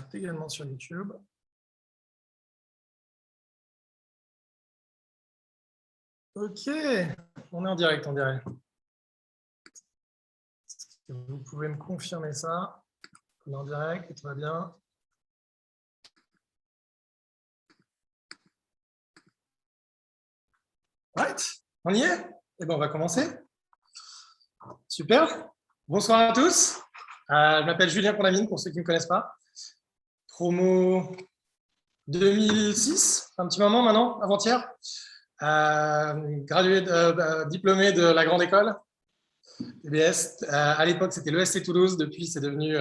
direct également sur YouTube. Ok, on est en direct, on dirait. Vous pouvez me confirmer ça. On est en direct, tout va bien. Right, on y est? Eh bien, on va commencer. Super. Bonsoir à tous. Je m'appelle Julien Condamine, pour ceux qui ne me connaissent pas. Promo 2006, un petit moment maintenant, avant-hier. Gradué, diplômé de la grande école, TBS. À l'époque, c'était l'ESC Toulouse. Depuis, c'est devenu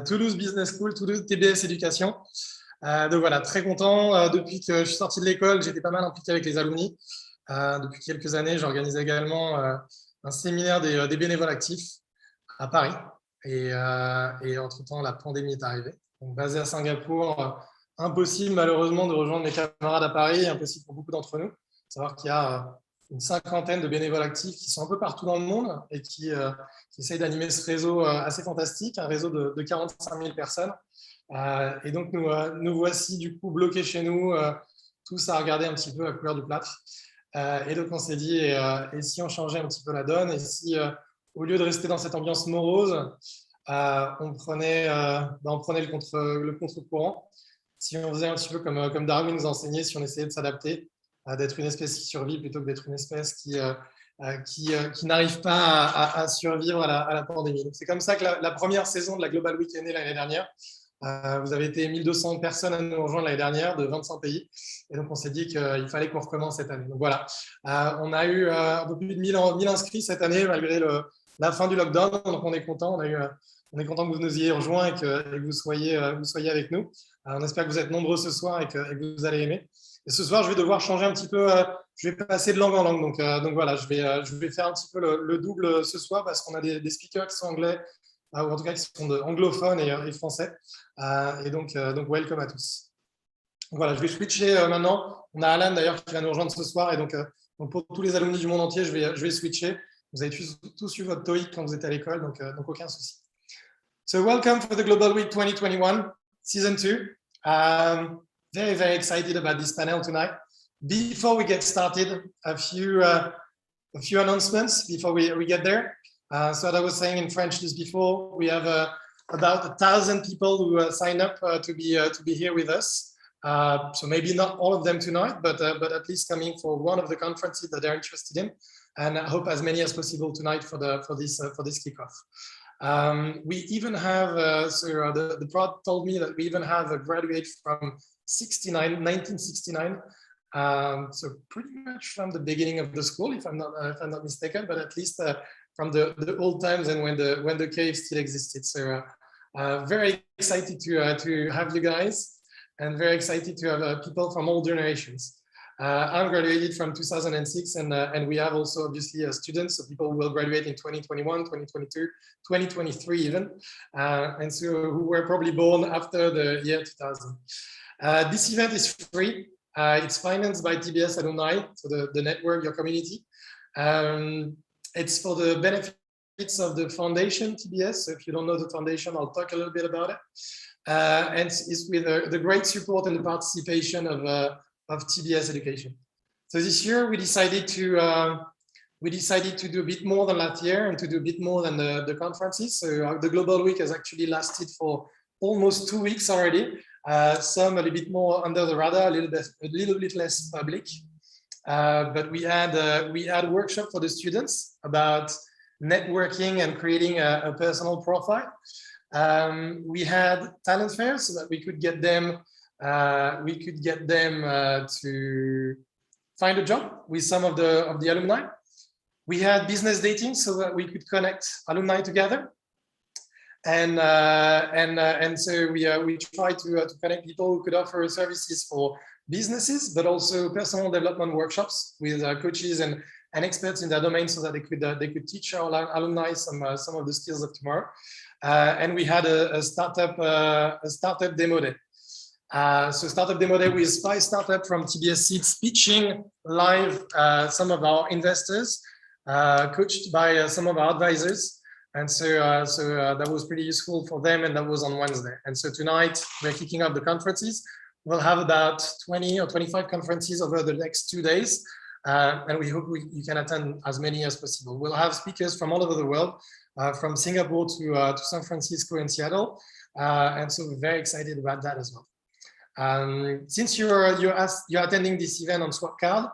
Toulouse Business School, Toulouse TBS Éducation. Donc voilà, très content. Depuis que je suis sorti de l'école, j'étais pas mal impliqué avec les Alumni. Depuis quelques années, j'organise également un séminaire des bénévoles actifs à Paris. Et entre-temps, la pandémie est arrivée. Donc, basé à Singapour, impossible malheureusement de rejoindre mes camarades à Paris, impossible pour beaucoup d'entre nous. Il faut savoir qu'il y a une cinquantaine de bénévoles actifs qui sont un peu partout dans le monde et qui essayent d'animer ce réseau assez fantastique, un réseau de 45 000 personnes. Et donc, nous voici du coup bloqués chez nous, tous à regarder un petit peu la couleur du plâtre. Et donc, on s'est dit, et si on changeait un petit peu la donne, et si, au lieu de rester dans cette ambiance morose, on prenait le contre-courant. Si on faisait un petit peu comme Darwin nous enseignait, si on essayait de s'adapter, d'être une espèce qui survit plutôt que d'être une espèce qui n'arrive pas à survivre à la pandémie. C'est comme ça que la première saison de la Global Week est née l'année dernière. Vous avez été 1200 personnes à nous rejoindre l'année dernière de 25 pays. Et donc, on s'est dit qu'il fallait qu'on recommence cette année. Donc voilà, on a eu un peu plus de 1000 inscrits cette année malgré la fin du lockdown. Donc, on est content. On est content que vous nous ayez rejoints et que vous soyez avec nous. On espère que vous êtes nombreux ce soir et que vous allez aimer. Et ce soir, je vais devoir changer un petit peu. Je vais passer de langue en langue. Donc voilà, je vais faire un petit peu le double ce soir parce qu'on a des speakers qui sont anglais, ou en tout cas qui sont anglophones et français. Et donc, welcome à tous. Voilà, je vais switcher maintenant. On a Alan d'ailleurs qui va nous rejoindre ce soir. Et donc pour tous les alumni du monde entier, je vais switcher. Vous avez tous eu votre TOEIC quand vous étiez à l'école, donc aucun souci. So welcome for the Global Week 2021, Season 2. Very, very excited about this panel tonight. Before we get started, a few announcements before we get there. So as I was saying in French just before, we have about 1,000 people who signed up to be here with us. So maybe not all of them tonight, but at least coming for one of the conferences that they're interested in. And I hope as many as possible tonight for this kickoff. We even have, the prod told me that we even have a graduate from 1969. So pretty much from the beginning of the school, if I'm not mistaken, but at least from the old times and when the cave still existed. So very excited to have you guys, and very excited to have people from all generations. I'm graduated from 2006, and we have also obviously students, so people who will graduate in 2021, 2022, 2023 even, and so who were probably born after the year 2000. This event is free. It's financed by TBS Alumni, so the network, your community. It's for the benefits of the foundation TBS. So if you don't know the foundation, I'll talk a little bit about it. And it's with the great support and the participation of TBS Education. So this year we decided to do a bit more than last year and to do a bit more than the conferences. So the Global Week has actually lasted for almost 2 weeks already. Some a little bit more under the radar, a little bit less public. But we had a workshop for the students about networking and creating a personal profile. We had talent fairs so that we could get them to find a job with some of the alumni. We had business dating so that we could connect alumni together. And so we try to connect people who could offer services for businesses, but also personal development workshops with coaches and experts in their domain, so that they could teach our alumni some of the skills of tomorrow. And we had a startup demo day. So startup demo day with 5 startups from TBS Seeds pitching live some of our investors, coached by some of our advisors. And so, that was pretty useful for them, and that was on Wednesday. And so tonight we're kicking off the conferences. We'll have about 20 or 25 conferences over the next 2 days, and we hope you can attend as many as possible. We'll have speakers from all over the world, from Singapore to San Francisco and Seattle, and so we're very excited about that as well. Since you're attending this event on Swapcard,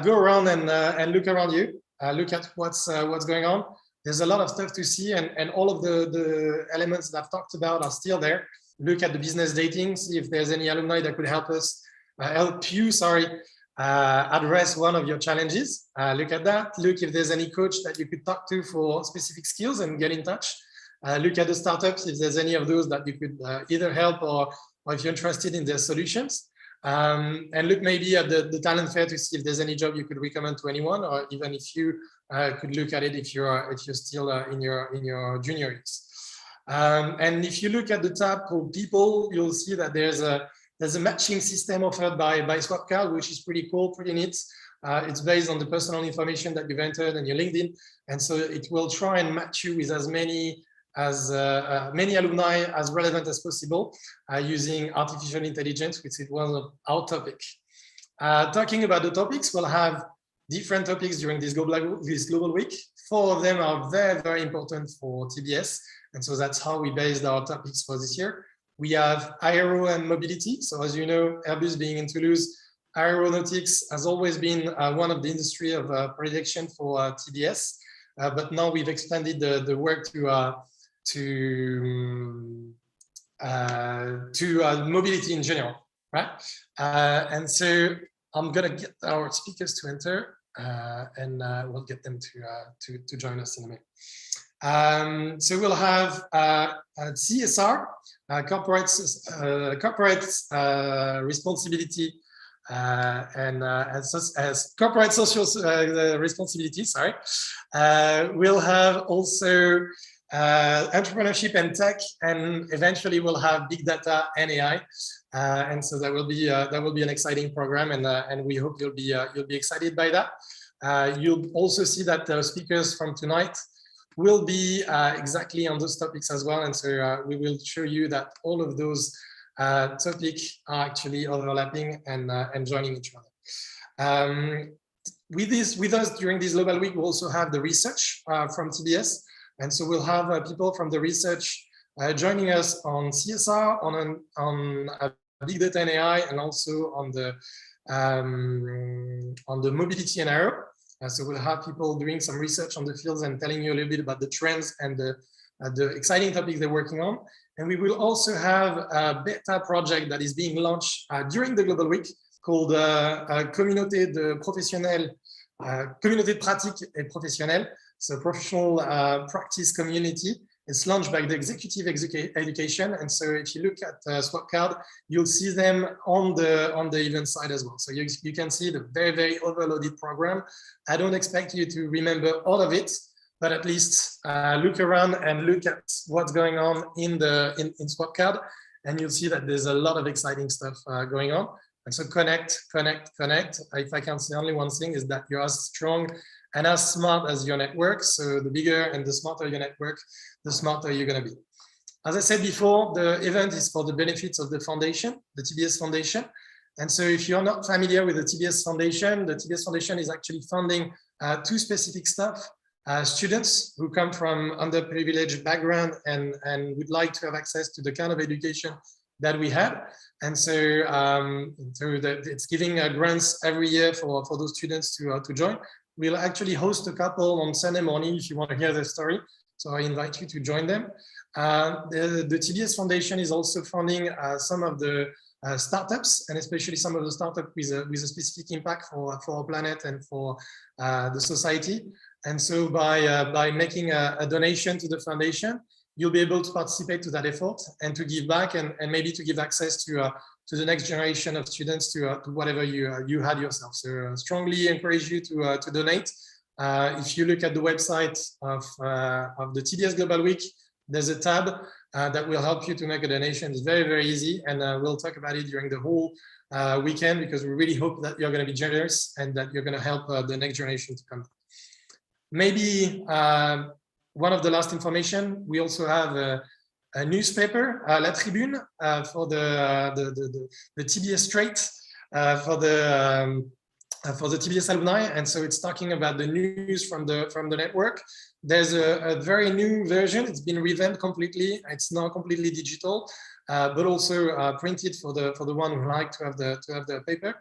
go around and look around you, look at what's going on. There's a lot of stuff to see, and all of the elements that I've talked about are still there. Look at the business dating, see if there's any alumni that could help you address one of your challenges. Look at that. Look if there's any coach that you could talk to for specific skills and get in touch. Look at the startups if there's any of those that you could either help or if you're interested in their solutions. And look maybe at the talent fair to see if there's any job you could recommend to anyone, or even if you could look at it if you're still in your junior years. And if you look at the tab called People, you'll see that there's a matching system offered by Swapcard, which is pretty cool, pretty neat. It's based on the personal information that you've entered in your LinkedIn, and so it will try and match you with as many alumni as relevant as possible using artificial intelligence, which is one of our topics. Talking about the topics, we'll have different topics during this global week. 4 of them are very, very important for TBS, and so that's how we based our topics for this year. We have aero and mobility. So as you know, Airbus being in Toulouse, aeronautics has always been one of the industry of predilection for TBS, but now we've expanded the work to mobility in general, right? And so I'm gonna get our speakers to enter, and we'll get them to join us in a minute. So we'll have CSR, corporate responsibility, and as corporate social responsibility. Sorry, we'll have also entrepreneurship and tech, and eventually we'll have big data and AI, and so that will be an exciting program, and we hope you'll be excited by that. You'll also see that the speakers from tonight will be exactly on those topics as well, and so we will show you that all of those topics are actually overlapping and joining each other. With us during this global week, we also have the research from TBS. And so we'll have people from the research joining us on CSR, on big data and AI, and also on the mobility and aero. So we'll have people doing some research on the fields and telling you a little bit about the trends and the exciting topics they're working on. And we will also have a beta project that is being launched during the Global Week called Communauté de pratique et professionnelle. So professional practice community. It's launched by the executive education, and so if you look at Swapcard, you'll see them on the event side as well. So you can see the very, very overloaded program. I don't expect you to remember all of it, but at least look around and look at what's going on in Swapcard, and you'll see that there's a lot of exciting stuff going on. And so connect. If I can say only one thing, is that you're as strong and as smart as your network. So the bigger and the smarter your network, the smarter you're going to be. As I said before, the event is for the benefits of the foundation, the TBS Foundation. And so if you're not familiar with the TBS Foundation is actually funding 2 specific stuff. Students who come from underprivileged background and would like to have access to the kind of education that we have. And so, it's giving grants every year for those students to join. We'll actually host a couple on Sunday morning if you want to hear their story. So I invite you to join them. The TBS Foundation is also funding some of the startups, and especially some of the startups with a specific impact for our planet and for the society. And so by making a donation to the foundation, you'll be able to participate to that effort and to give back and maybe to give access to the next generation of students to whatever you had yourself. So strongly encourage you to donate. If you look at the website of the TBS Global Week, there's a tab that will help you to make a donation. It's very, very easy, and we'll talk about it during the whole weekend, because we really hope that you're going to be generous and that you're going to help the next generation to come. Maybe one of the last information, we also have a newspaper, La Tribune, for the TBS Strait, for the TBS Alumni, and so it's talking about the news from the network. There's a very new version. It's been revamped completely. It's now completely digital, but also printed for the one who like to have the paper.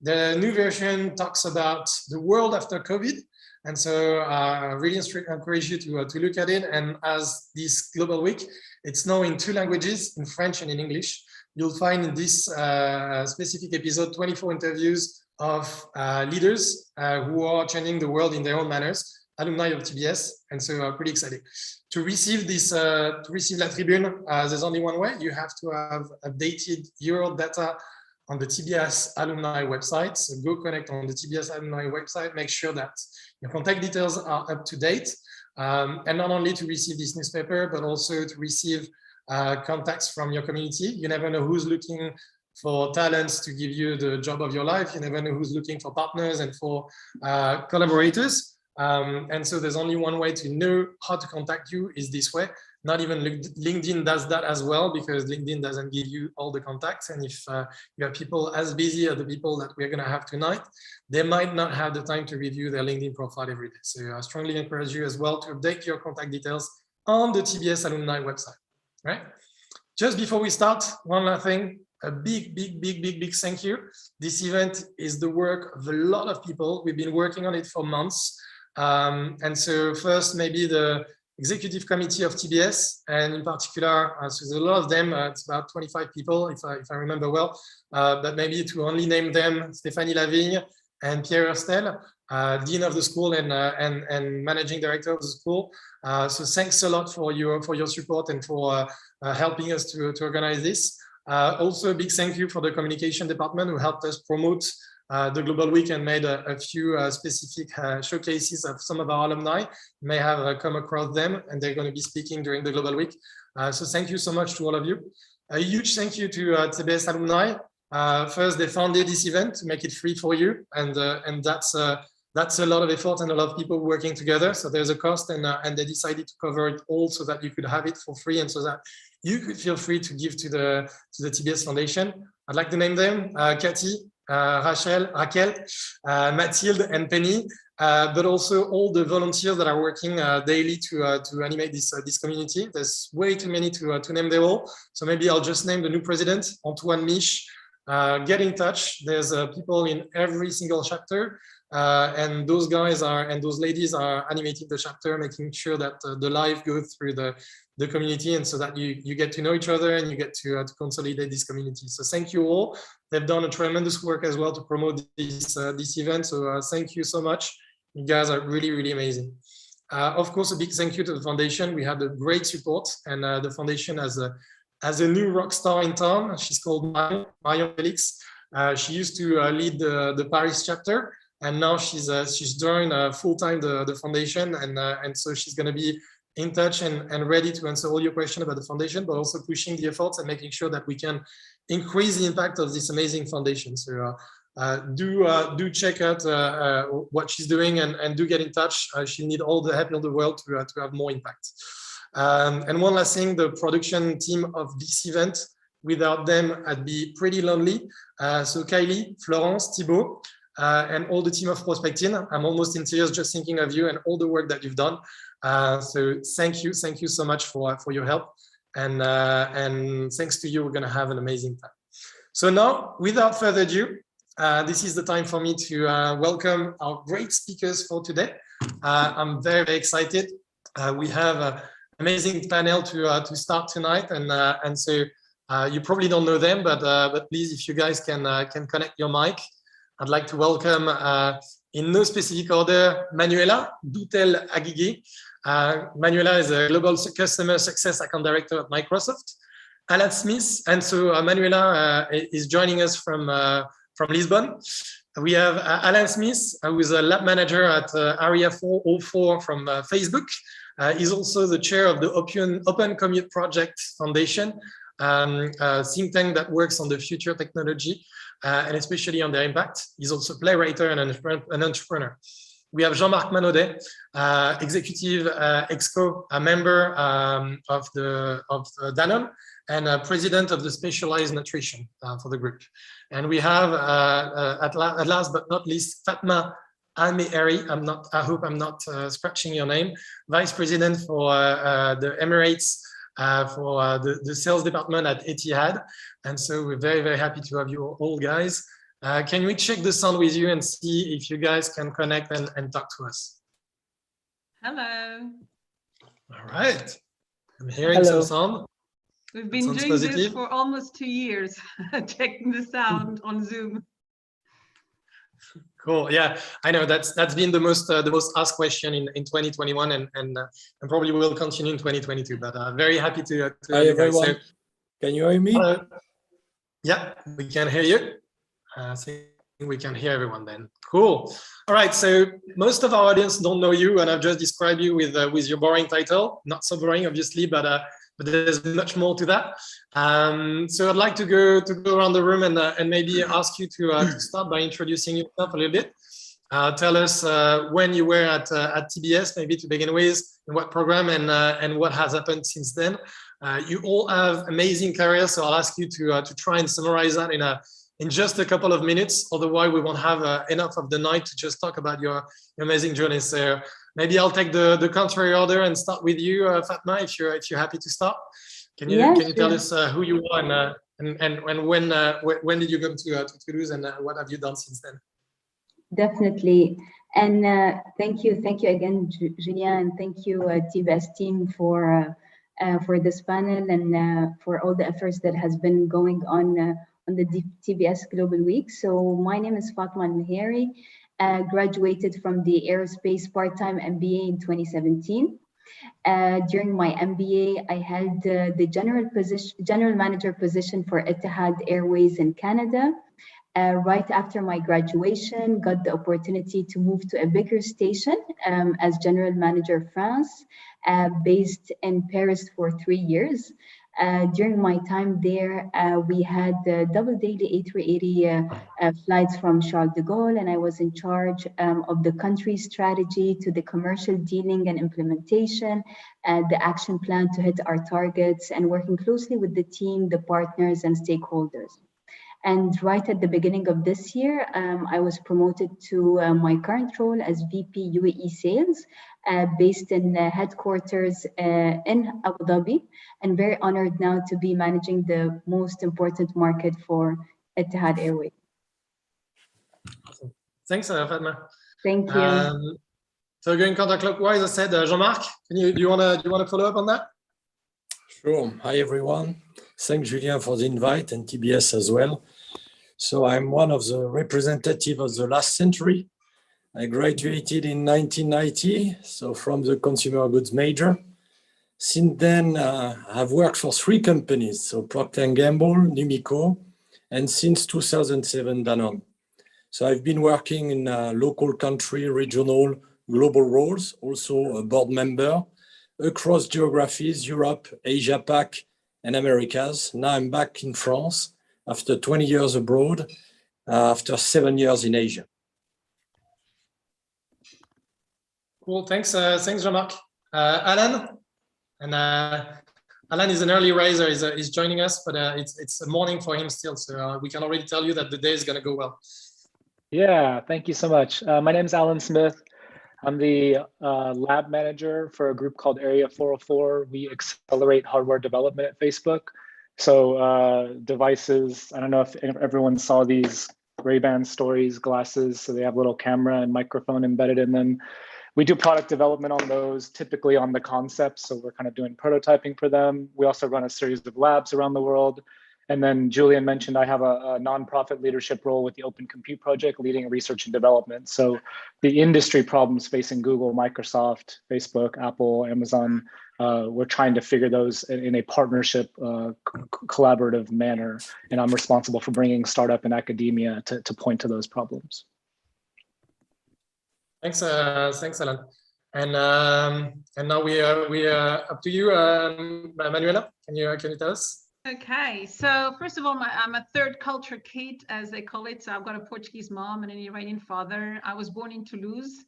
The new version talks about the world after COVID, and so I really encourage you to look at it. And as this Global Week, it's now in 2 languages, in French and in English. You'll find in this specific episode 24 interviews of leaders who are changing the world in their own manners, alumni of TBS, and so pretty exciting. To receive this, to receive La Tribune, there's only one way. You have to have updated your data on the TBS Alumni website. So go connect on the TBS Alumni website, make sure that your contact details are up to date, and not only to receive this newspaper, but also to receive contacts from your community. You never know who's looking for talents to give you the job of your life. You never know who's looking for partners and for collaborators. And so there's only one way to know how to contact you is this way. Not even LinkedIn does that as well, because LinkedIn doesn't give you all the contacts. And if you have people as busy as the people that we're going to have tonight, they might not have the time to review their LinkedIn profile every day. So I strongly encourage you as well to update your contact details on the TBS Alumni website. Right? Just before we start, one last thing. A big thank you. This event is the work of a lot of people. We've been working on it for months. And so first, maybe the executive committee of TBS, and in particular, so there's a lot of them, it's about 25 people, if I remember well, but maybe to only name them, Stéphanie Lavigne and Pierre Herstel, Dean of the school and Managing Director of the school. So thanks a lot for your support and for helping us to organize this. Also, a big thank you for the communication department who helped us promote the Global Week and made a few specific showcases of some of our alumni. You may have come across them, and they're going to be speaking during the Global Week. So thank you so much to all of you. A huge thank you to TBS Alumni. First, they founded this event to make it free for you, and that's a lot of effort and a lot of people working together. So there's a cost, and they decided to cover it all so that you could have it for free, and so that you could feel free to give to the TBS Foundation. I'd like to name them Cathy, Raquel, Mathilde, and Penny, but also all the volunteers that are working daily to animate this community. There's way too many to name them all. So maybe I'll just name the new president, Antoine Mich. Get in touch. There's people in every single chapter. And those guys and those ladies are animating the chapter, making sure that the live goes through the community, and so that you get to know each other and you get to consolidate this community. So thank you all. They've done a tremendous work as well to promote this event. So thank you so much. You guys are really amazing. Of course, a big thank you to the foundation. We had a great support, and the foundation has a new rock star in town. She's called Marion Felix. She used to lead the Paris chapter, and now she's joined full-time the foundation, and so she's going to be in touch and ready to answer all your questions about the foundation, but also pushing the efforts and making sure that we can increase the impact of this amazing foundation. So do check out what she's doing, and do get in touch. She'll need all the help in the world to have more impact. And one last thing, the production team of this event, without them, I'd be pretty lonely. So Kylie, Florence, Thibaut, and all the team of Prospecting. I'm almost in tears just thinking of you and all the work that you've done. So thank you so much for your help, and thanks to you, we're going to have an amazing time. So now, without further ado, this is the time for me to welcome our great speakers for today. I'm very excited. We have an amazing panel to start tonight, and so you probably don't know them, but please, if you guys can connect your mic. I'd like to welcome, in no specific order, Manuela Doutel-Aguigui. Manuela is a Global Customer Success Account Director at Microsoft. Alan Smith, and so Manuela is joining us from Lisbon. We have Alan Smith, who is a lab manager at Area 404 from Facebook. He's also the chair of the Open Commute Project Foundation, a think tank that works on the future technology, and especially on their impact. He's also a playwright and an entrepreneur. we have Jean-Marc Manaudet, executive exco, a member of Danone, and president of the specialized nutrition for the group. And we have, at last but not least, Fatma Al-Mehri. I hope I'm not scratching your name, vice president for the Emirates for the sales department at Etihad. And so we're very, very happy to have you all guys. Can we check the sound with you and see if you guys can connect and talk to us? Hello. All right. I'm hearing some sound. We've been doing this for almost 2 years, checking the sound on Zoom. Cool. Yeah, I know that's been the most asked question in 2021, and probably will continue in 2022. But very happy to Hi everyone. So, can you hear me? Yeah, we can hear you. I think we can hear everyone then. Cool. All right. So most of our audience don't know you, and I've just described you with your boring title. Not so boring, obviously, but there's much more to that. So I'd like to go around the room and maybe ask you to start by introducing yourself a little bit. Tell us when you were at TBS, maybe to begin with, in what program and what has happened since then. You all have amazing careers, so I'll ask you to try and summarize that in just a couple of minutes. Otherwise, we won't have enough of the night to just talk about your amazing journey. So maybe I'll take the contrary order and start with you, Fatma, if you're happy to start. Can you tell us who you are and when did you come to Toulouse and what have you done since then? Definitely, and thank you again, Julien, and thank you TBS team for this panel and for all the efforts that has been going on the TBS Global Week. So my name is Fatma Al-Mehri, graduated from the Aerospace Part-Time MBA in 2017. During my MBA, I held the general manager position for Etihad Airways in Canada. Right after my graduation, got the opportunity to move to a bigger station as General Manager France, based in Paris for 3 years. During my time there, we had double daily A380 flights from Charles de Gaulle, and I was in charge of the country strategy to the commercial dealing and implementation, the action plan to hit our targets, and working closely with the team, the partners, and stakeholders. And right at the beginning of this year, I was promoted to my current role as VP UAE Sales, based in headquarters in Abu Dhabi, and very honored now to be managing the most important market for Etihad Airways. Awesome. Thanks, Fatma. Thank you. So going counterclockwise, I said, Jean-Marc, do you want to follow up on that? Sure. Hi, everyone. Thanks, Julien, for the invite, and TBS as well. So I'm one of the representatives of the last century. I graduated in 1990, so from the consumer goods major. Since then, I've worked for 3 companies, so Procter & Gamble, Numico, and since 2007, Danone. So I've been working in local, country, regional, global roles, also a board member across geographies, Europe, Asia Pac, and Americas. Now I'm back in France after 20 years abroad, after 7 years in Asia. Cool, thanks Jean-Marc. Alan, and Alan is an early riser, he's joining us, but it's morning for him still, so we can already tell you that the day is going to go well. Yeah, thank you so much. My name is Alan Smith. I'm the lab manager for a group called Area 404. We accelerate hardware development at Facebook. So devices, I don't know if everyone saw these Ray-Ban Stories glasses. So they have a little camera and microphone embedded in them. We do product development on those, typically on the concepts. So we're kind of doing prototyping for them. We also run a series of labs around the world. And then Julian mentioned I have a nonprofit leadership role with the Open Compute Project, leading research and development. So the industry problems facing Google, Microsoft, Facebook, Apple, Amazon, we're trying to figure those in a partnership, collaborative manner. And I'm responsible for bringing startup and academia to point to those problems. Thanks, Alan. And now we are up to you, Manuela. Can you tell us? Okay, so first of all, I'm a third culture kid, as they call it. So I've got a Portuguese mom and an Iranian father. I was born in Toulouse.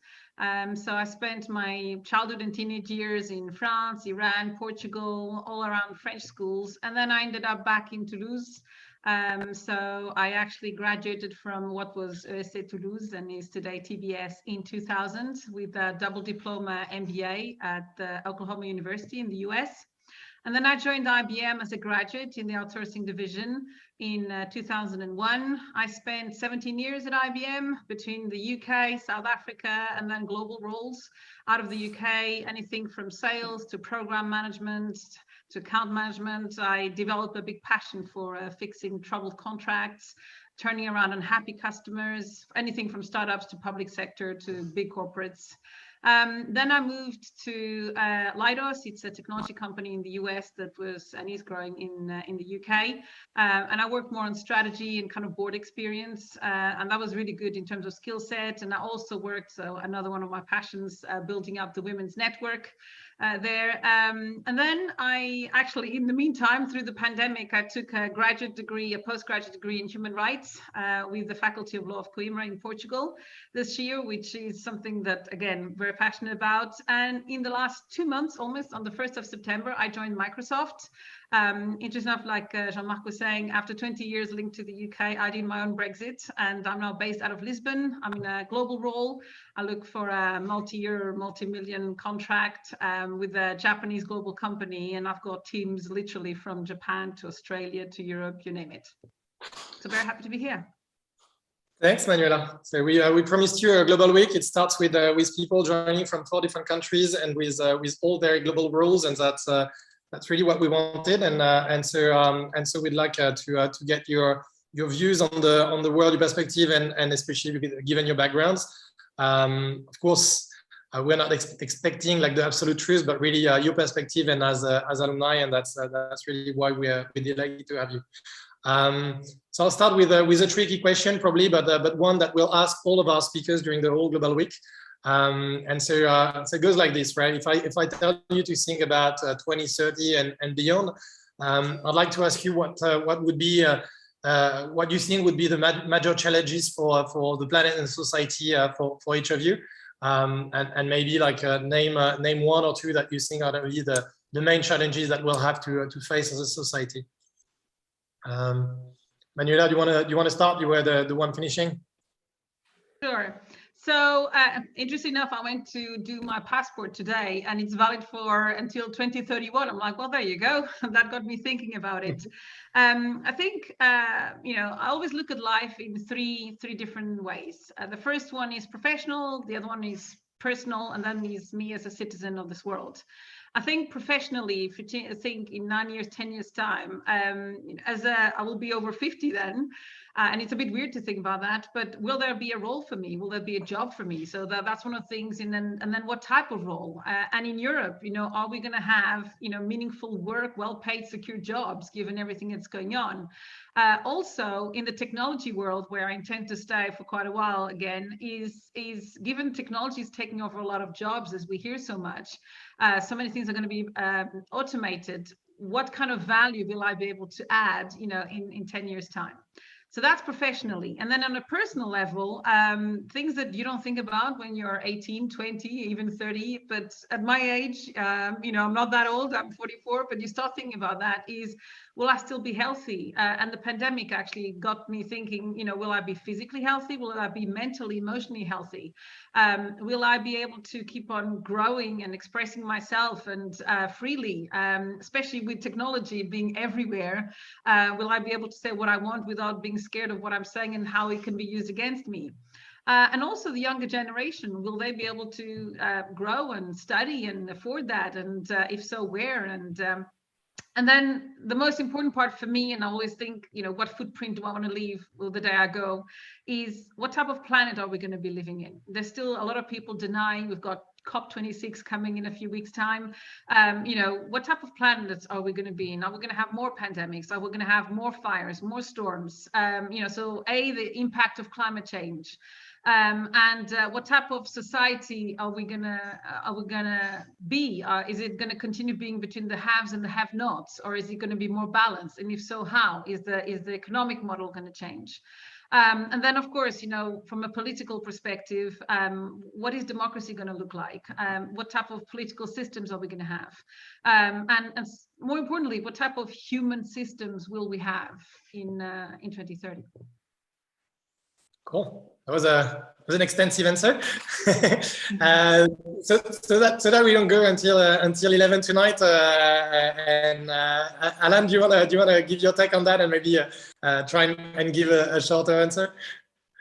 So I spent my childhood and teenage years in France, Iran, Portugal, all around French schools. And then I ended up back in Toulouse. So I actually graduated from what was aussi Toulouse and is today TBS in 2000 with a double diploma MBA at Oklahoma University in the US. And then I joined IBM as a graduate in the outsourcing division in 2001. I spent 17 years at IBM between the UK, South Africa, and then global roles. Out of the UK, anything from sales to program management to account management. I developed a big passion for fixing troubled contracts, turning around unhappy customers, anything from startups to public sector to big corporates. Then I moved to Leidos. It's a technology company in the US that was and is growing in the UK. And I worked more on strategy and kind of board experience. And that was really good in terms of skill set. And I also worked, so another one of my passions, building up the women's network there. And then I actually, in the meantime, through the pandemic, I took a graduate degree, a postgraduate degree in human rights with the Faculty of Law of Coimbra in Portugal this year, which is something that, again, very passionate about. And in the last 2 months, almost on the 1st of September, I joined Microsoft. Interesting enough, like Jean-Marc was saying, after 20 years linked to the UK, I did my own Brexit, and I'm now based out of Lisbon. I'm in a global role. I look for a multi-year, multi-million contract with a Japanese global company, and I've got teams literally from Japan to Australia to Europe, you name it. So very happy to be here. Thanks, Manuela. So we promised you a global week. It starts with people joining from 4 different countries and with all their global roles, and that's really what we wanted. And so we'd like to get your views on the world, your perspective, and especially given your backgrounds. Of course, we're not expecting like the absolute truth, but really your perspective and as alumni, and that's really why we're delighted to have you. So I'll start with a tricky question probably, but one that we'll ask all of our speakers during the whole global week. And so it goes like this, right? If I tell you to think about 2030 and beyond, I'd like to ask you what would be what you think would be the major challenges for the planet and society for each of you, and maybe like name 1 or 2 that you think are really the main challenges that we'll have to face as a society. Manuela, do you want to start? You were the one finishing. Sure. So interesting enough, I went to do my passport today, and it's valid for until 2031. I'm like, well, there you go. That got me thinking about it. I think I always look at life in three different ways. The first one is professional, the other one is personal, and then is me as a citizen of this world. I think professionally, if you think in 9 years, 10 years time, I will be over 50 then, and it's a bit weird to think about that, but will there be a role for me? Will there be a job for me? So that's one of the things, and then what type of role? And in Europe, are we going to have, meaningful work, well-paid, secure jobs, given everything that's going on? Also, in the technology world, where I intend to stay for quite a while again, is given technology is taking over a lot of jobs, as we hear so much, so many things are going to be automated. What kind of value will I be able to add, in 10 years' time? So that's professionally. And then on a personal level, things that you don't think about when you're 18, 20, even 30, but at my age, I'm not that old, I'm 44, but you start thinking about that is, will I still be healthy? And the pandemic actually got me thinking, will I be physically healthy? Will I be mentally, emotionally healthy? Will I be able to keep on growing and expressing myself and freely, especially with technology being everywhere? Will I be able to say what I want without being scared of what I'm saying and how it can be used against me? And also the younger generation, will they be able to grow and study and afford that? And if so, where? And then the most important part for me, and I always think, what footprint do I want to leave the day I go, is what type of planet are we going to be living in? There's still a lot of people denying. We've got COP26 coming in a few weeks' time. What type of planets are we going to be in? Are we going to have more pandemics? Are we going to have more fires, more storms? So the impact of climate change. and what type of society are we gonna be? Is it gonna continue being between the haves and the have-nots, or is it going to be more balanced? And if so, how? Is the economic model going to change? And then, of course, you know, from a political perspective, what is democracy going to look like? What type of political systems are we going to have? And more importantly, what type of human systems will we have in 2030? Cool. That was an extensive answer. So that we don't go until 11 tonight. And Alan, do you wanna give your take on that and maybe try and give a shorter answer?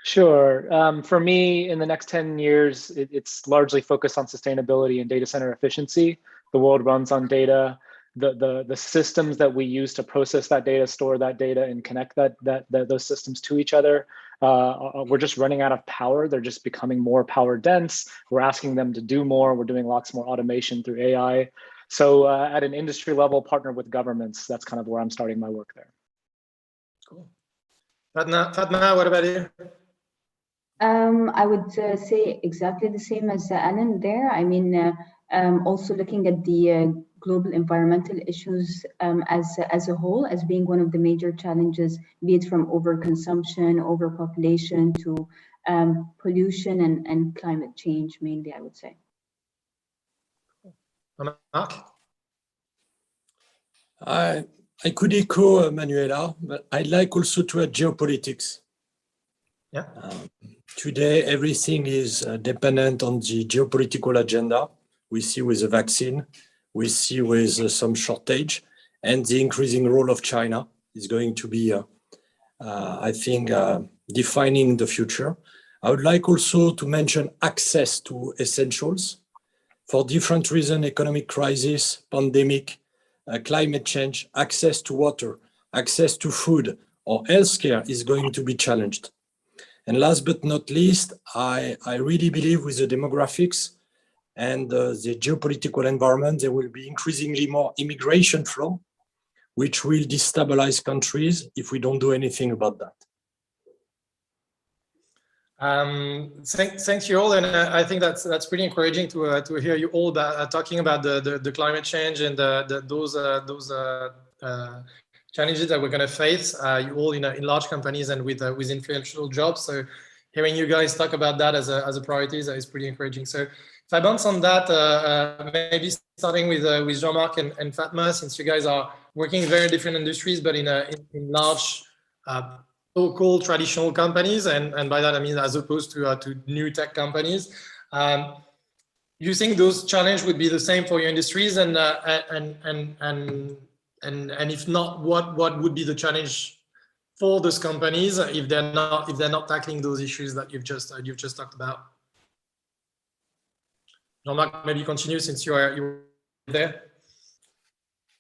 Sure. For me, in the next 10 years, it's largely focused on sustainability and data center efficiency. The world runs on data. The systems that we use to process that data, store that data, and connect those systems to each other, we're just running out of power. They're just becoming more power dense. We're asking them to do more. We're doing lots more automation through AI. So at an industry level, partner with governments. That's kind of where I'm starting my work there. Cool. Fatma, what about you? I would say exactly the same as Alan there. I mean, also looking at the global environmental issues as a whole as being one of the major challenges, be it from overconsumption, overpopulation to pollution and climate change mainly, I would say. Mark? I could echo Manuela, but I'd like also to add geopolitics. Yeah. Today, everything is dependent on the geopolitical agenda. We see with the vaccine, we see with some shortage, and the increasing role of China is going to be, I think, defining the future. I would like also to mention access to essentials. For different reasons, economic crisis, pandemic, climate change, access to water, access to food or healthcare is going to be challenged. And last but not least, I really believe with the demographics and the geopolitical environment, there will be increasingly more immigration flow, which will destabilize countries if we don't do anything about that. Thanks you all, and I think that's pretty encouraging to hear you all talking about the climate change and those challenges that we're going to face. You all in large companies and with influential jobs. So hearing you guys talk about that as a priority is pretty encouraging. So if I bounce on that, maybe starting with Jean-Marc and Fatma, since you guys are working in very different industries, but in large local traditional companies, and by that I mean as opposed to new tech companies. You think those challenges would be the same for your industries, and if not, what would be the challenge for those companies if they're not tackling those issues that you've just talked about? Jean-Marc, maybe continue since you are there.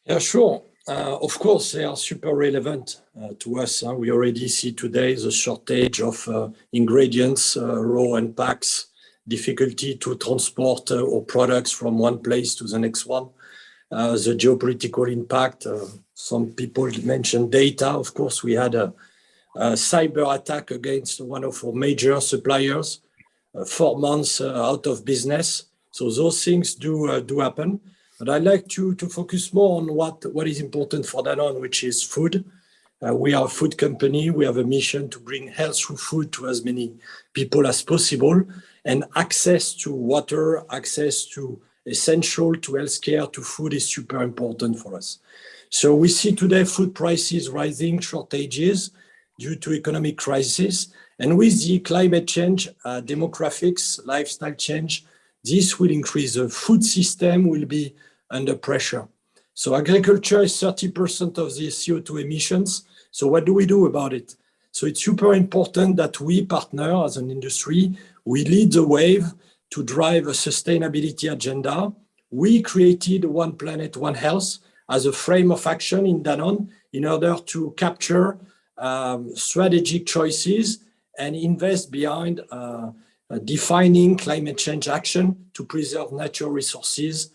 Yeah, sure. Of course, they are super relevant to us. We already see today the shortage of ingredients, raw and packs, difficulty to transport our products from one place to the next one. The geopolitical impact, some people mentioned data. Of course, we had a cyber attack against one of our major suppliers, 4 months out of business. So those things do happen. But I'd like to focus more on what is important for Danone, which is food. We are a food company. We have a mission to bring health through food to as many people as possible. And access to water, access to essential, to healthcare, to food is super important for us. So we see today food prices rising, shortages due to economic crisis. And with the climate change, demographics, lifestyle change, this will increase. The food system will be under pressure. So agriculture is 30% of the CO2 emissions. So what do we do about it? So it's super important that we partner as an industry. We lead the wave to drive a sustainability agenda. We created One Planet, One Health as a frame of action in Danone in order to capture strategic choices and invest behind defining climate change action to preserve natural resources.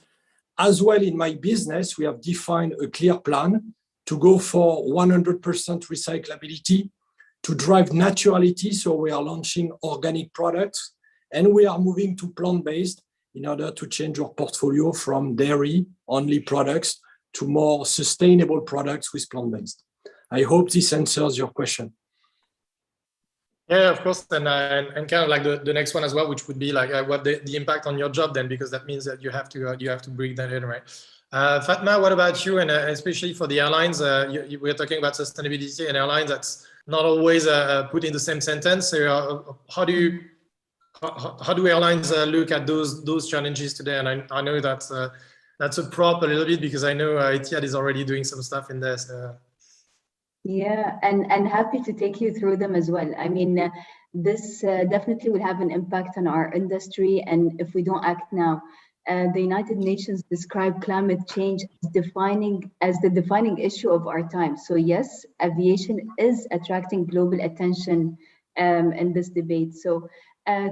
As well, in my business, we have defined a clear plan to go for 100% recyclability, to drive naturality. So we are launching organic products, and we are moving to plant-based in order to change our portfolio from dairy-only products to more sustainable products with plant-based. I hope this answers your question. Yeah, of course, and kind of like the next one as well, which would be like what the impact on your job then, because that means that you have to bring that in, right? Fatma, what about you? And especially for the airlines, we're talking about sustainability and airlines. That's not always put in the same sentence. So how do airlines look at those challenges today? And I know that's a prop a little bit, because I know Etihad is already doing some stuff in there. So. Yeah, and happy to take you through them as well. I mean, this definitely will have an impact on our industry, and if we don't act now, the United Nations describe climate change as the defining issue of our time. So yes, aviation is attracting global attention in this debate. So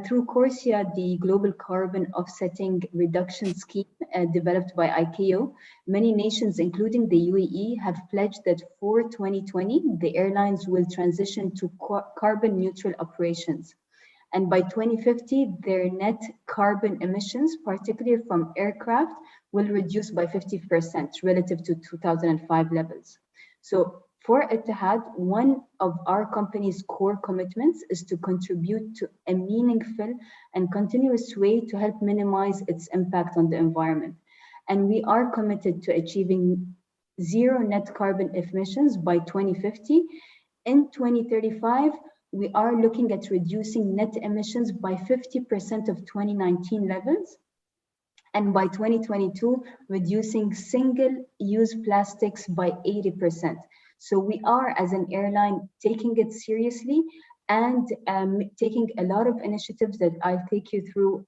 through CORSIA, the global carbon offsetting reduction scheme developed by ICAO, many nations, including the UAE, have pledged that for 2020, the airlines will transition to carbon neutral operations. And by 2050, their net carbon emissions, particularly from aircraft, will reduce by 50% relative to 2005 levels. So for Etihad, one of our company's core commitments is to contribute to a meaningful and continuous way to help minimize its impact on the environment. And we are committed to achieving zero net carbon emissions by 2050. In 2035, we are looking at reducing net emissions by 50% of 2019 levels. And by 2022, reducing single-use plastics by 80%. So we are, as an airline, taking it seriously and taking a lot of initiatives that I'll take you through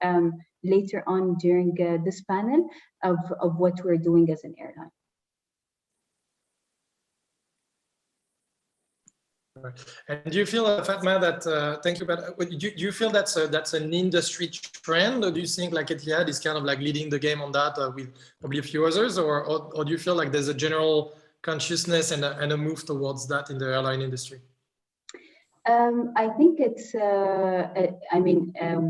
later on during this panel of what we're doing as an airline. And do you feel, Fatma, that thank you, but do you feel that's an industry trend, or do you think like Etihad is kind of like leading the game on that with probably a few others, or do you feel like there's a general consciousness and a move towards that in the airline industry? I think it's,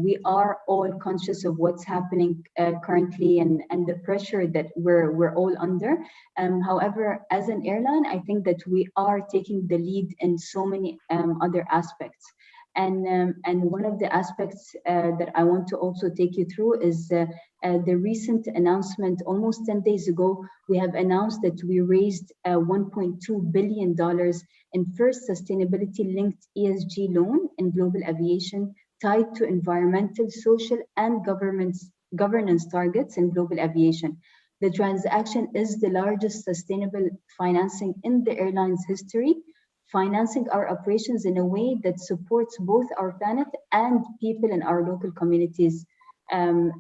we are all conscious of what's happening currently and the pressure that we're all under. However, as an airline, I think that we are taking the lead in so many other aspects. And one of the aspects that I want to also take you through is the recent announcement. Almost 10 days ago, we have announced that we raised $1.2 billion in first sustainability-linked ESG loan in global aviation tied to environmental, social, and governance targets in global aviation. The transaction is the largest sustainable financing in the airline's history, financing our operations in a way that supports both our planet and people in our local communities.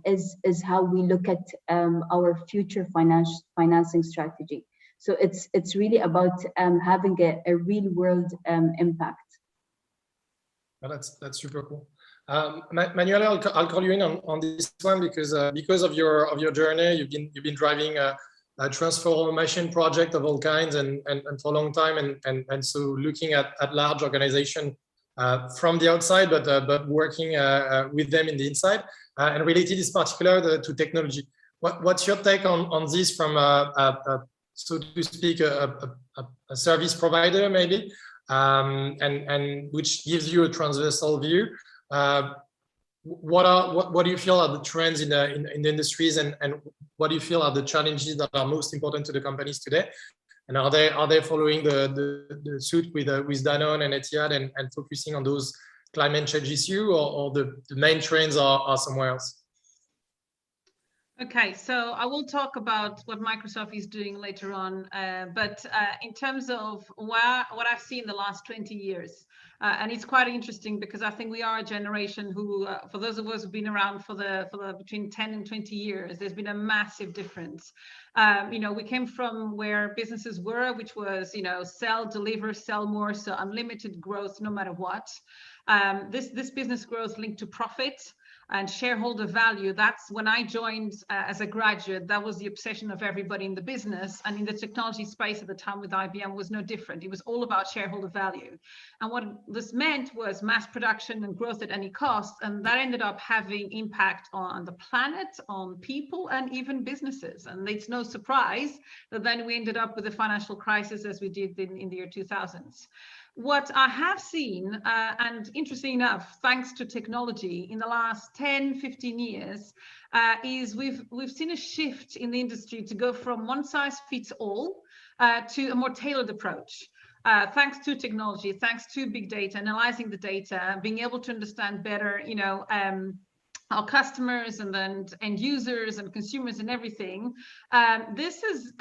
Is how we look at our future financing strategy. So it's really about having a real world impact. Well, that's super cool. Manuela, I'll call you in on this one because of your journey, you've been driving a transformation project of all kinds and for a long time, and so looking at large organization from the outside, but working with them in the inside. And related is particular to technology. What's your take on this from so to speak, a service provider maybe, and which gives you a transversal view? What do you feel are the trends in the industries, and what do you feel are the challenges that are most important to the companies today? And are they following the suit with Danone and Etihad and focusing on those climate change issue, or the main trends are somewhere else? Okay, so I will talk about what Microsoft is doing later on, but in terms of what I've seen the last 20 years, and it's quite interesting because I think we are a generation who, for those of us who've been around for the between 10 and 20 years, there's been a massive difference. We came from where businesses were, which was, sell, deliver, sell more, so unlimited growth no matter what. This business growth linked to profit. and shareholder value. That's when I joined as a graduate, that was the obsession of everybody in the business, and in the technology space at the time with IBM was no different. It was all about shareholder value. And what this meant was mass production and growth at any cost, and that ended up having impact on the planet, on people, and even businesses. And it's no surprise that then we ended up with a financial crisis as we did in the year 2000s. What I have seen, and interesting enough, thanks to technology in the last 10, 15 years, is we've seen a shift in the industry to go from one size fits all to a more tailored approach. Thanks to technology, thanks to big data, analyzing the data, being able to understand better, our customers and then end users and consumers and everything. This is,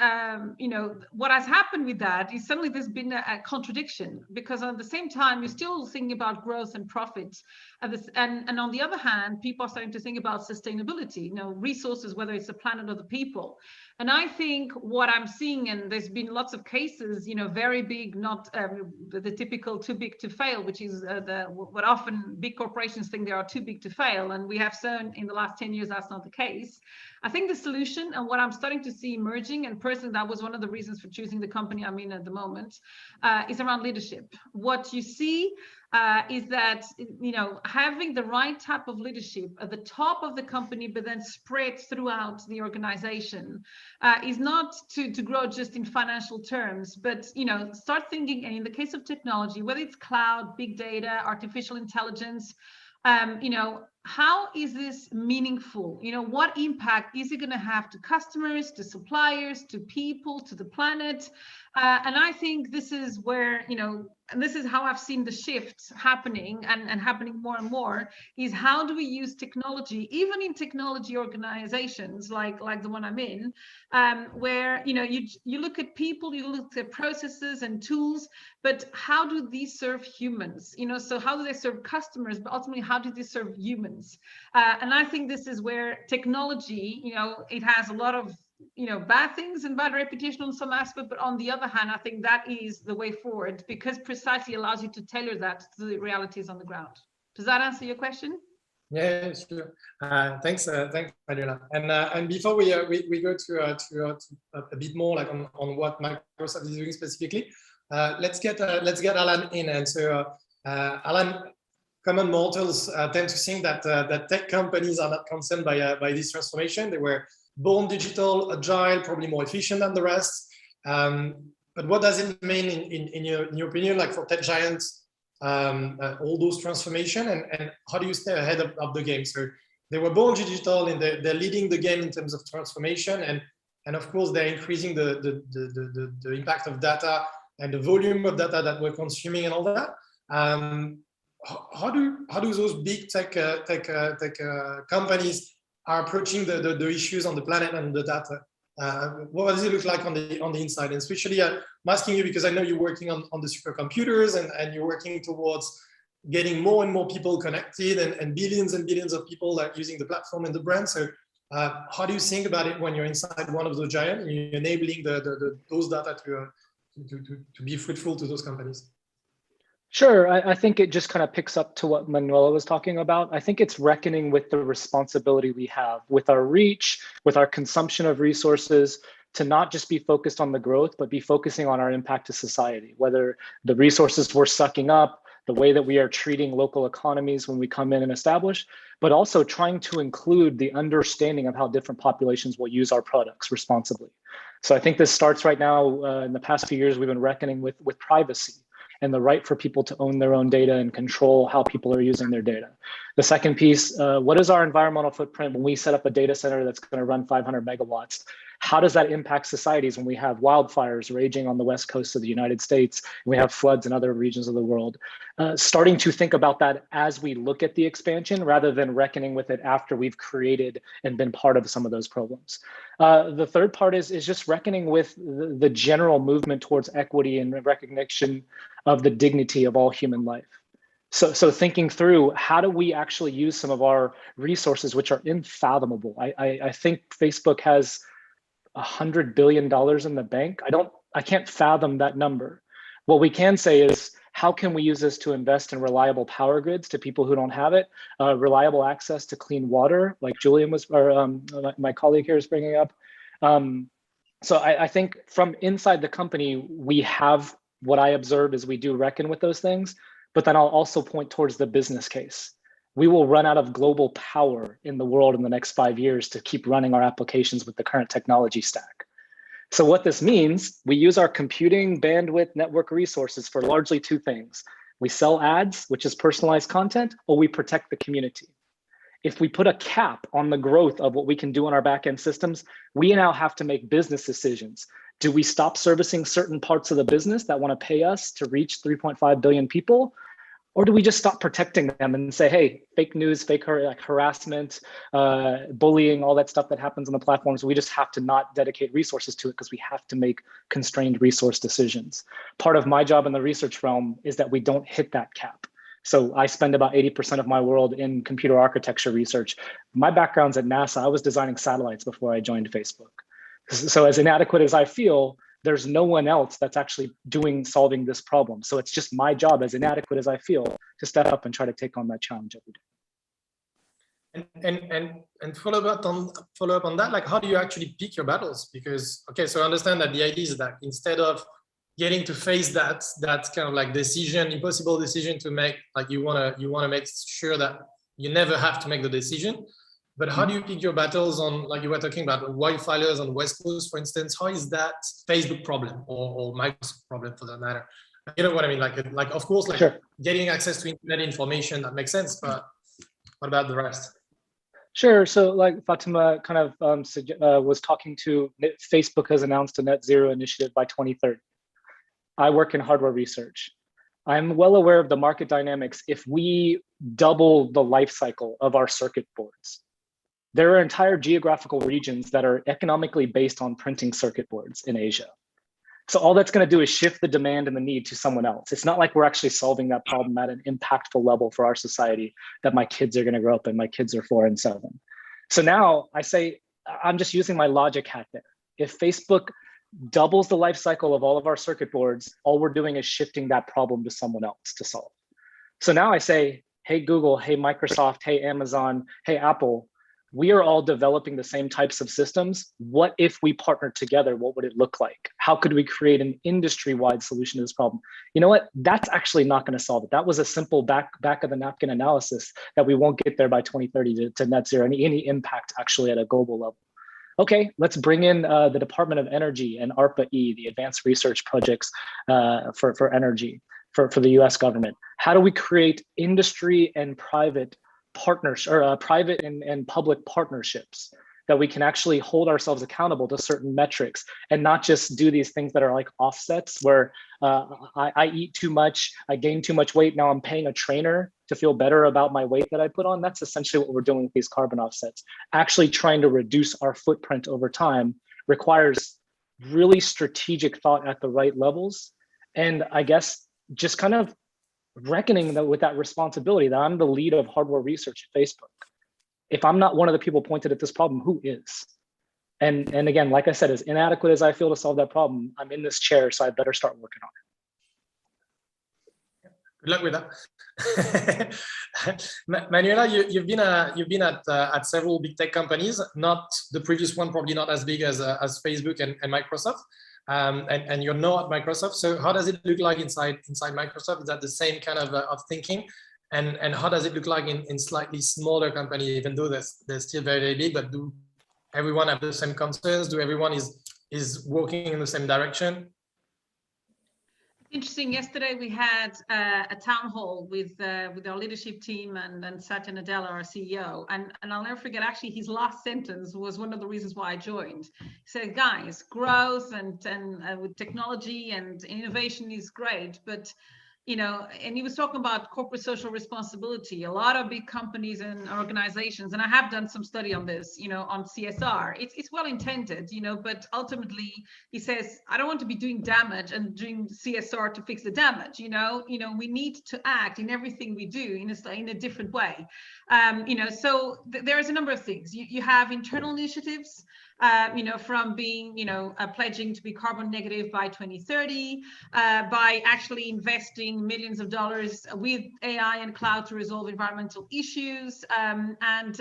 what has happened with that is suddenly there's been a contradiction, because at the same time, you're still thinking about growth and profit. And on the other hand, people are starting to think about sustainability, resources, whether it's the planet or the people. And I think what I'm seeing, and there's been lots of cases, very big, not the typical too big to fail, which is what often big corporations think they are too big to fail. And we have shown in the last 10 years that's not the case. I think the solution, and what I'm starting to see emerging, and personally that was one of the reasons for choosing the company I'm in at the moment, is around leadership. What you see is that having the right type of leadership at the top of the company, but then spread throughout the organization, is not to grow just in financial terms, but start thinking, and in the case of technology, whether it's cloud, big data, artificial intelligence, how is this meaningful? What impact is it going to have to customers, to suppliers, to people, to the planet? And I think this is where, and this is how I've seen the shift happening and happening more and more, is how do we use technology, even in technology organizations like the one I'm in, where, you look at people, you look at processes and tools, but how do these serve humans? So how do they serve customers, but ultimately, how do they serve humans? And I think this is where technology, it has a lot of bad things and bad reputation on some aspect, but on the other hand, I think that is the way forward, because precisely allows you to tailor that to the realities on the ground. Does that answer your question? Yeah, sure. Thanks, Manuela. And before we go to a bit more like on what Microsoft is doing specifically, let's get Alan in. And so, Alan, common mortals tend to think that tech companies are not concerned by this transformation. They were born digital, agile, probably more efficient than the rest. But what does it mean in your opinion, like for tech giants, all those transformation, and how do you stay ahead of the game? So they were born digital, and they're leading the game in terms of transformation, and of course they're increasing the impact of data and the volume of data that we're consuming and all that. How do those big tech companies are approaching the issues on the planet and the data? What does it look like on the inside? And especially, I'm asking you because I know you're working on the supercomputers, and you're working towards getting more and more people connected, and billions of people that are using the platform and the brand. So how do you think about it when you're inside one of those giants and you're enabling those data to be fruitful to those companies? Sure. I think it just kind of picks up to what Manuela was talking about. I think it's reckoning with the responsibility we have with our reach, with our consumption of resources, to not just be focused on the growth, but be focusing on our impact to society, whether the resources we're sucking up, the way that we are treating local economies when we come in and establish, but also trying to include the understanding of how different populations will use our products responsibly. So I think this starts right now. In the past few years, we've been reckoning with privacy and the right for people to own their own data and control how people are using their data. The second piece, what is our environmental footprint when we set up a data center that's going to run 500 megawatts? How does that impact societies when we have wildfires raging on the West Coast of the United States, and we have floods in other regions of the world? Starting to think about that as we look at the expansion, rather than reckoning with it after we've created and been part of some of those problems. The third part is just reckoning with the general movement towards equity and recognition of the dignity of all human life. So thinking through, how do we actually use some of our resources, which are unfathomable? I think Facebook has $100 billion in the bank. I can't fathom that number. What we can say is, How can we use this to invest in reliable power grids to people who don't have it, reliable access to clean water, like Julian was, or my colleague here is bringing up. So I think from inside the company, we have what I observe is we do reckon with those things, but then I'll also point towards the business case. We will run out of global power in the world in the next 5 years to keep running our applications with the current technology stack. So what this means, we use our computing bandwidth network resources for largely two things. We sell ads, which is personalized content, or we protect the community. If we put a cap on the growth of what we can do on our backend systems, we now have to make business decisions. Do we stop servicing certain parts of the business that want to pay us to reach 3.5 billion people? Or do we just stop protecting them and say, hey, fake news, fake harassment, bullying, all that stuff that happens on the platforms, we just have to not dedicate resources to it because we have to make constrained resource decisions. Part of my job in the research realm is that we don't hit that cap. So I spend about 80% of my world in computer architecture research. My background's at NASA. I was designing satellites before I joined Facebook. So as inadequate as I feel, there's no one else that's actually solving this problem. So it's just my job, as inadequate as I feel, to step up and try to take on that challenge every day. And follow up on that, like how do you actually pick your battles? Because okay, so I understand that the idea is that instead of getting to face that kind of like impossible decision to make, like you wanna make sure that you never have to make the decision. But how do you pick your battles on, like you were talking about wildfires on West Coast, for instance? How is that Facebook problem or Microsoft problem for that matter? You know what I mean? Like of course, like sure. Getting access to internet information, that makes sense. But what about the rest? Sure. So like Fatima kind of was talking to, Facebook has announced a net zero initiative by 2030. I work in hardware research. I'm well aware of the market dynamics. If we double the life cycle of our circuit boards, there are entire geographical regions that are economically based on printing circuit boards in Asia. So all that's going to do is shift the demand and the need to someone else. It's not like we're actually solving that problem at an impactful level for our society that my kids are going to grow up in. My kids are 4 and 7. So now I say, I'm just using my logic hat there. If Facebook doubles the life cycle of all of our circuit boards, all we're doing is shifting that problem to someone else to solve. So now I say, hey, Google, hey, Microsoft, hey, Amazon, hey, Apple, we are all developing the same types of systems. What if we partnered together? What would it look like? How could we create an industry-wide solution to this problem? You know what? That's actually not going to solve it. That was a simple back of the napkin analysis that we won't get there by 2030 to net zero, any impact actually at a global level. Okay, let's bring in the Department of Energy and ARPA-E, the Advanced Research Projects for Energy for the US government. How do we create industry and private partners, or private and public partnerships that we can actually hold ourselves accountable to certain metrics and not just do these things that are like offsets where I eat too much, I gain too much weight, now I'm paying a trainer to feel better about my weight that I put on. That's essentially what we're doing with these carbon offsets. Actually trying to reduce our footprint over time requires really strategic thought at the right levels. And I guess just kind of reckoning with that responsibility that I'm the lead of hardware research at Facebook. If I'm not one of the people pointed at this problem, who is? And again, like I said, as inadequate as I feel to solve that problem, I'm in this chair, so I better start working on it. Good luck with that. Manuela, you've been at several big tech companies, not the previous one, probably not as big as Facebook and Microsoft. And you're now at Microsoft. So how does it look like inside Microsoft? Is that the same kind of thinking? And how does it look like in slightly smaller company, even though they're still very, very big, but do everyone have the same concerns? Do everyone is working in the same direction? Interesting. Yesterday we had a town hall with our leadership team and Satya Nadella, our CEO, and I'll never forget. Actually, his last sentence was one of the reasons why I joined. He said, "Guys, growth and with technology and innovation is great, but." You know, and he was talking about corporate social responsibility. A lot of big companies and organizations, and I have done some study on this, you know, on CSR. It's well intended, you know, but ultimately he says, I don't want to be doing damage and doing CSR to fix the damage. You know, we need to act in everything we do in a different way. You know, so there is a number of things. You have internal initiatives. from being, pledging to be carbon negative by 2030, by actually investing millions of dollars with AI and cloud to resolve environmental issues, and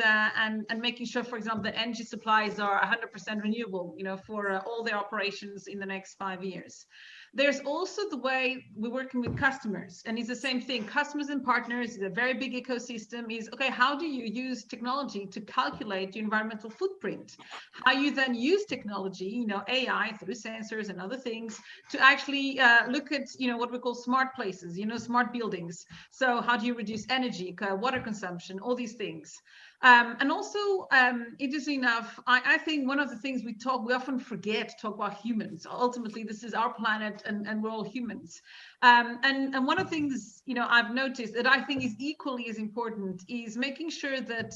making sure, for example, that energy supplies are 100% renewable, for all their operations in the next 5 years. There's also the way we're working with customers, and it's the same thing. Customers and partners is a very big ecosystem. Is okay, how do you use technology to calculate your environmental footprint? How you then use technology, AI through sensors and other things to actually look at, what we call smart places, smart buildings. So how do you reduce energy, water consumption, all these things? And also, interesting enough, I think one of the things we often forget to talk about humans. Ultimately, this is our planet, and we're all humans. And one of the things, I've noticed that I think is equally as important is making sure that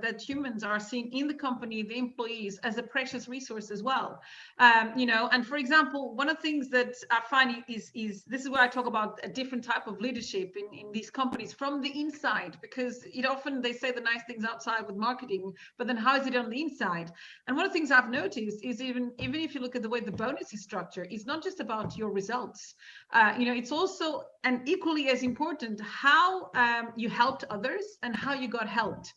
that humans are seen in the company, the employees, as a precious resource as well. And for example, one of the things that I find is this is where I talk about a different type of leadership in these companies from the inside, because often they say the nice things outside with marketing, but then how is it on the inside? And one of the things I've noticed is even if you look at the way the bonus is structured, it's not just about your results. It's also, and equally as important, how you helped others and how you got helped.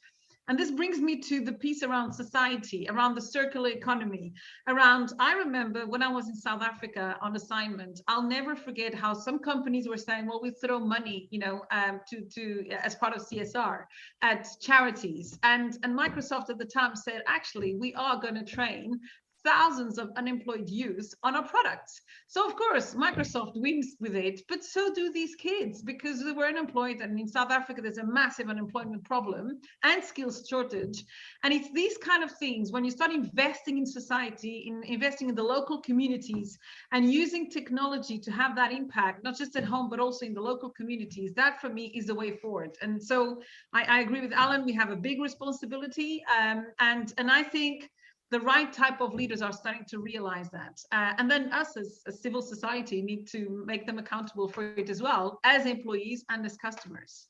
And this brings me to the piece around society, around the circular economy, I remember when I was in South Africa on assignment, I'll never forget how some companies were saying, well, we throw money, to as part of CSR at charities. And Microsoft at the time said, actually, we are going to train thousands of unemployed youth on our products. So of course, Microsoft wins with it, but so do these kids, because they were unemployed. And in South Africa, there's a massive unemployment problem and skills shortage. And it's these kind of things, when you start investing in society, investing in the local communities and using technology to have that impact, not just at home, but also in the local communities, that for me is the way forward. And so I agree with Alan, we have a big responsibility. And I think the right type of leaders are starting to realize that. And then us as a civil society need to make them accountable for it as well, as employees and as customers.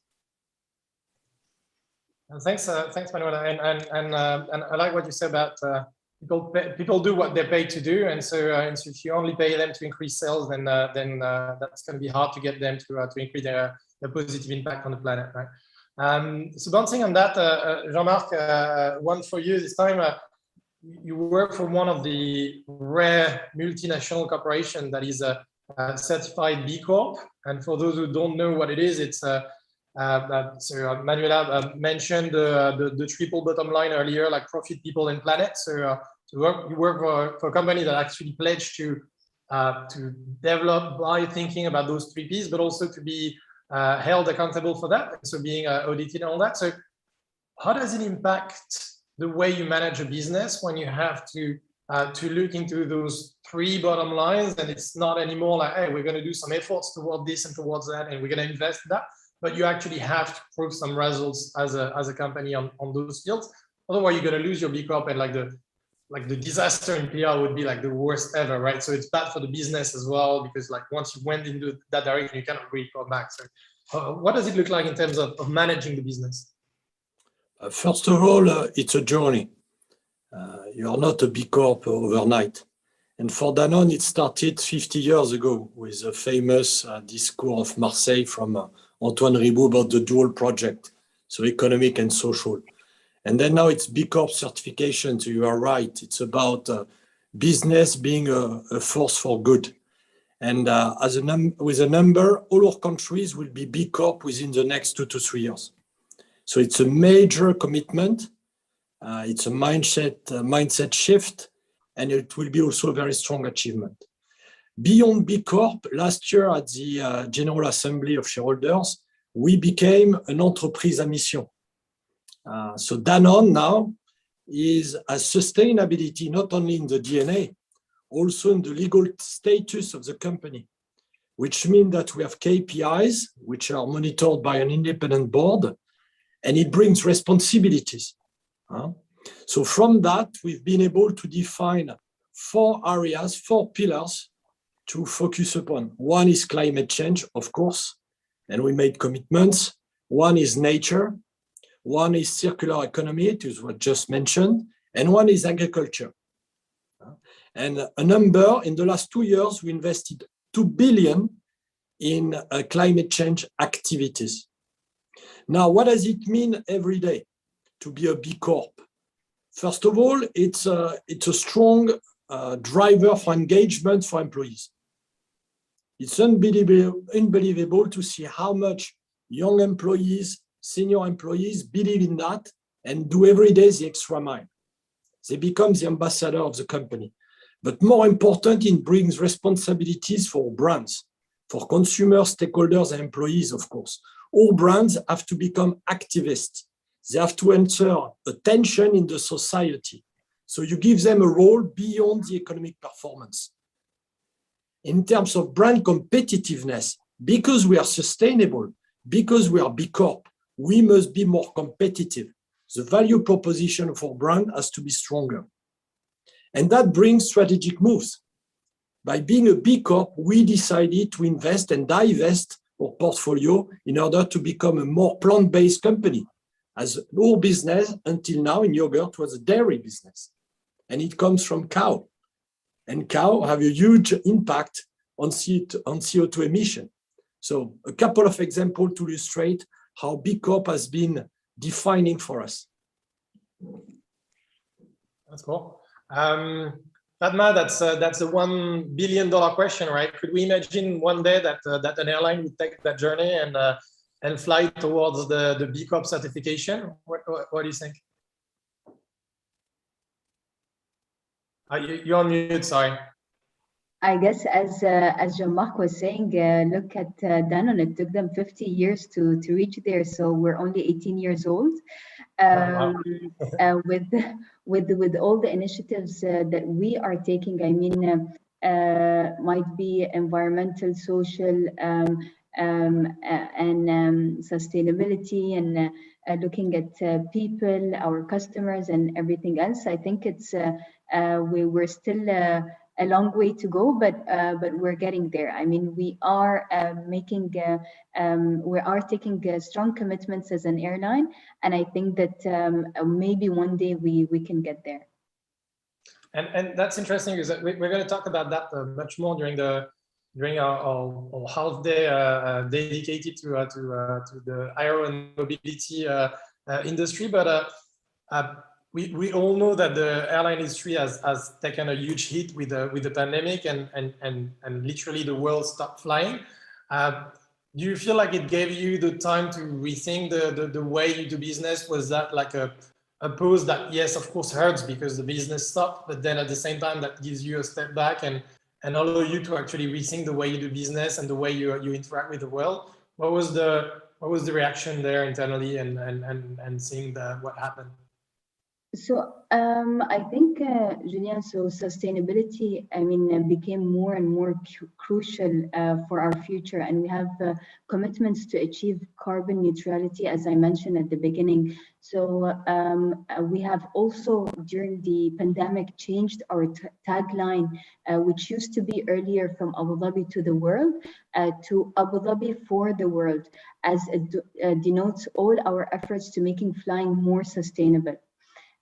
Thanks, Manuela. And I like what you said about people do what they're paid to do. And so if you only pay them to increase sales, then that's going to be hard to get them to increase their positive impact on the planet, right? So bouncing on that, Jean-Marc, one for you this time. You work for one of the rare multinational corporations that is a certified B Corp. And for those who don't know what it is, it's so Manuela mentioned the triple bottom line earlier, like profit, people, and planet. So you work for a company that actually pledged to develop by thinking about those 3 Ps, but also to be held accountable for that. So being audited and all that. So how does it impact the way you manage a business when you have to look into those 3 bottom lines, and it's not anymore like, hey, we're going to do some efforts toward this and towards that, and we're going to invest in that, but you actually have to prove some results as a company on those fields. Otherwise, you're going to lose your B Corp, and like the disaster in PR would be like the worst ever, right? So it's bad for the business as well, because like once you went into that direction, you cannot really go back. So what does it look like in terms of managing the business? First of all, it's a journey. You are not a B Corp overnight. And for Danone, it started 50 years ago with a famous discourse of Marseille from Antoine Riboud about the dual project, so economic and social. And then now it's B Corp certification, so you are right. It's about business being a force for good. And with a number, all our countries will be B Corp within the next 2 to 3 years. So it's a major commitment. It's a mindset shift, and it will be also a very strong achievement. Beyond B Corp, last year at the General Assembly of Shareholders, we became an entreprise à mission. So Danone now has sustainability not only in the DNA, also in the legal status of the company, which means that we have KPIs, which are monitored by an independent board, and it brings responsibilities. So from that, we've been able to define 4 areas, 4 pillars to focus upon. One is climate change, of course, and we made commitments. One is nature. One is circular economy, it is what just mentioned, and one is agriculture. And a number, in the last 2 years, we invested 2 billion in climate change activities. Now, what does it mean every day to be a B Corp? First of all, it's a strong driver for engagement for employees. It's unbelievable to see how much young employees, senior employees believe in that and do every day the extra mile. They become the ambassador of the company. But more important, it brings responsibilities for brands, for consumers, stakeholders, and employees, of course. All brands have to become activists. They have to enter attention in the society. So you give them a role beyond the economic performance. In terms of brand competitiveness, because we are sustainable, because we are B Corp, we must be more competitive. The value proposition for brand has to be stronger. And that brings strategic moves. By being a B Corp, we decided to invest and divest our portfolio in order to become a more plant-based company. As our business until now in yogurt was a dairy business. And it comes from cow. And cow have a huge impact on CO2 emission. So a couple of examples to illustrate how B Corp has been defining for us. That's cool. Fatma, that's a $1 billion question, right? Could we imagine one day that an airline would take that journey and fly towards the B Corp certification? What do you think? You're on mute, sorry. I guess as Jean-Marc was saying, look at Danone. It took them 50 years to reach there. So we're only 18 years old. With all the initiatives that we are taking, I mean, might be environmental, social, and sustainability, and looking at people, our customers, and everything else. I think it's we're still a long way to go, but we're getting there. I mean, we are taking strong commitments as an airline, and I think that maybe one day we can get there. And that's interesting, is that we're going to talk about that much more during our half day dedicated to the aero and mobility industry, but we all know that the airline industry has taken a huge hit with the pandemic, and literally the world stopped flying. Do you feel like it gave you the time to rethink the way you do business? Was that like a pause that, yes, of course, hurts because the business stopped, but then at the same time that gives you a step back and allow you to actually rethink the way you do business and the way you interact with the world? What was the reaction there internally and seeing what happened? So I think, Julien, so sustainability, I mean, became more and more crucial for our future, and we have commitments to achieve carbon neutrality, as I mentioned at the beginning. So we have also, during the pandemic, changed our tagline, which used to be earlier from Abu Dhabi to the world, to Abu Dhabi for the world, as it denotes all our efforts to making flying more sustainable.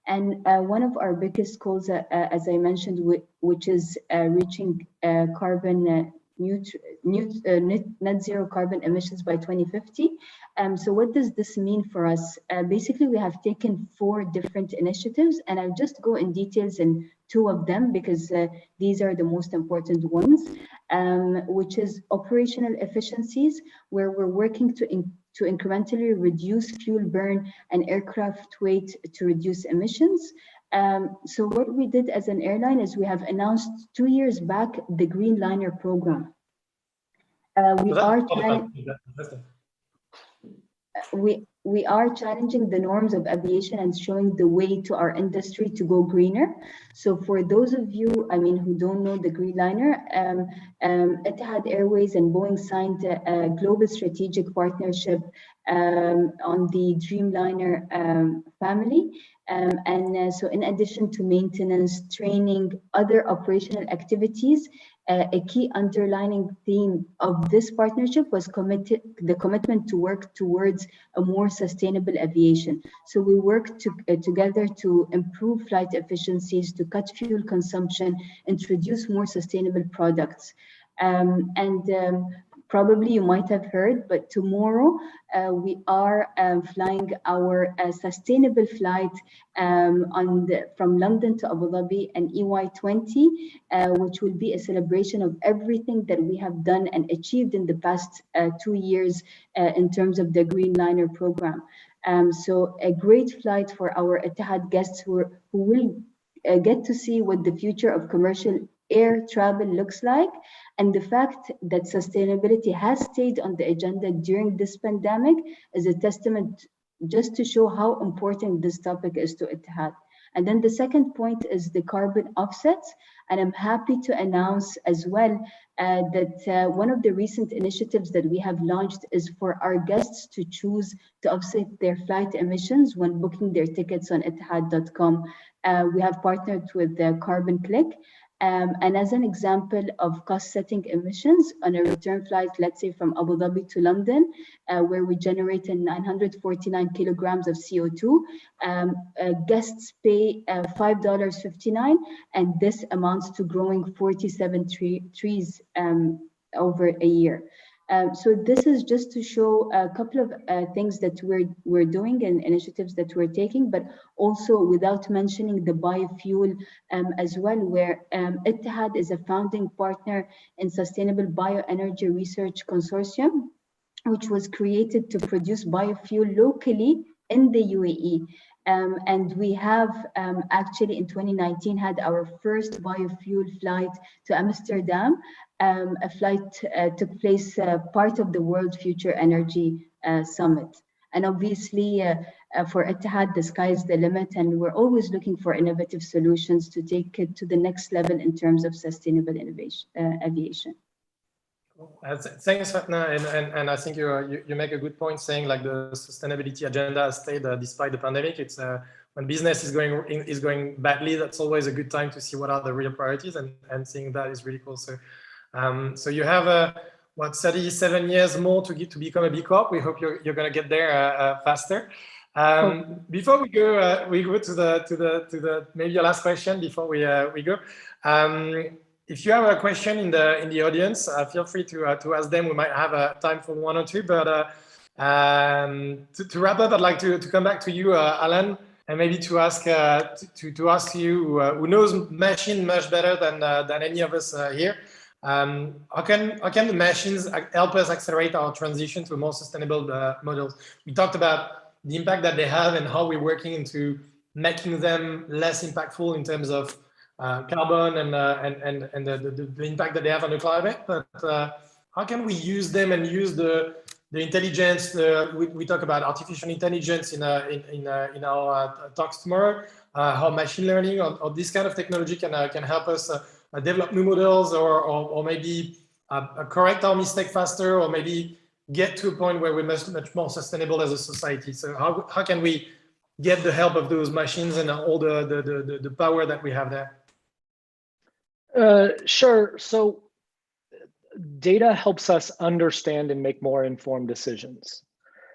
And one of our biggest goals, as I mentioned, which is reaching carbon net zero carbon emissions by 2050. So what does this mean for us? Basically, we have taken 4 different initiatives, and I'll just go in details in 2 of them because these are the most important ones, which is operational efficiencies, where we're working to incrementally reduce fuel burn and aircraft weight to reduce emissions. So what we did as an airline is we have announced 2 years back the Green Liner program. We are challenging the norms of aviation and showing the way to our industry to go greener. So for those of you, I mean, who don't know the Green Liner, Etihad Airways and Boeing signed a global strategic partnership on the Dreamliner family. So in addition to maintenance, training, other operational activities, a key underlining theme of this partnership was the commitment to work towards a more sustainable aviation. So we worked together to improve flight efficiencies, to cut fuel consumption, introduce more sustainable products. Probably you might have heard, but tomorrow we are flying our sustainable flight from London to Abu Dhabi, an EY20, which will be a celebration of everything that we have done and achieved in the past 2 years in terms of the Green Liner program. So a great flight for our Etihad guests who will get to see what the future of commercial air travel looks like. And the fact that sustainability has stayed on the agenda during this pandemic is a testament just to show how important this topic is to Etihad. And then the second point is the carbon offsets. And I'm happy to announce as well that one of the recent initiatives that we have launched is for our guests to choose to offset their flight emissions when booking their tickets on etihad.com. We have partnered with Carbon Click. And as an example of cost-setting emissions on a return flight, let's say from Abu Dhabi to London, where we generated 949 kilograms of CO2, guests pay $5.59, and this amounts to growing 47 trees over a year. So this is just to show a couple of things that we're doing and initiatives that we're taking, but also without mentioning the biofuel as well, where Etihad is a founding partner in Sustainable Bioenergy Research Consortium, which was created to produce biofuel locally in the UAE. And we have actually in 2019 had our first biofuel flight to Amsterdam. A flight took place part of the World Future Energy Summit. And obviously for Etihad, the sky is the limit, and we're always looking for innovative solutions to take it to the next level in terms of sustainable innovation, aviation. Thanks, Fatna, and I think you make a good point saying like the sustainability agenda has stayed despite the pandemic. It's when business is going badly, that's always a good time to see what are the real priorities, and seeing that is really cool. So so you have 37 years more to become a B Corp. We hope you're going to get there faster. Before we go to the maybe your last question before we go. If you have a question in the audience, feel free to ask them. We might have time for one or two, but to wrap up, I'd like to come back to you, Alan, and maybe to ask you, who knows machine much better than any of us here. How can the machines help us accelerate our transition to a more sustainable models? We talked about the impact that they have and how we're working into making them less impactful in terms of carbon and the impact that they have on the climate, but how can we use them and use the intelligence? We talk about artificial intelligence in our talks tomorrow. How machine learning or this kind of technology can help us develop new models, or maybe correct our mistake faster, or maybe get to a point where we're much more sustainable as a society. So how can we get the help of those machines and all the power that we have there? Sure. So data helps us understand and make more informed decisions.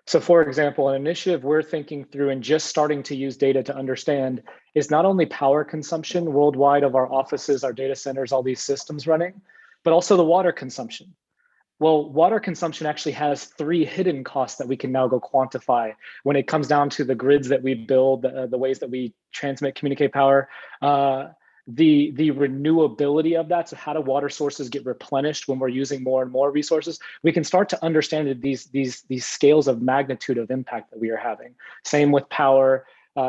So for example, an initiative we're thinking through and just starting to use data to understand is not only power consumption worldwide of our offices, our data centers, all these systems running, but also the water consumption. Well, water consumption actually has 3 hidden costs that we can now go quantify when it comes down to the grids that we build, the ways that we transmit, communicate power, the renewability of that. So how do water sources get replenished when we're using more and more resources? We can start to understand these scales of magnitude of impact that we are having. Same with power,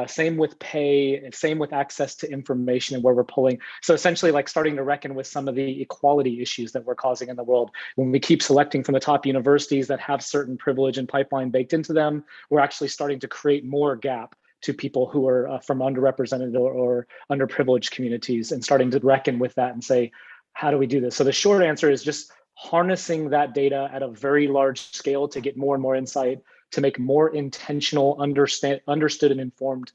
same with pay, and same with access to information and where we're pulling. So essentially like starting to reckon with some of the equality issues that we're causing in the world. When we keep selecting from the top universities that have certain privilege and pipeline baked into them, we're actually starting to create more gap to people who are from underrepresented or underprivileged communities, and starting to reckon with that and say, how do we do this? So the short answer is just harnessing that data at a very large scale to get more and more insight, to make more intentional, understood and informed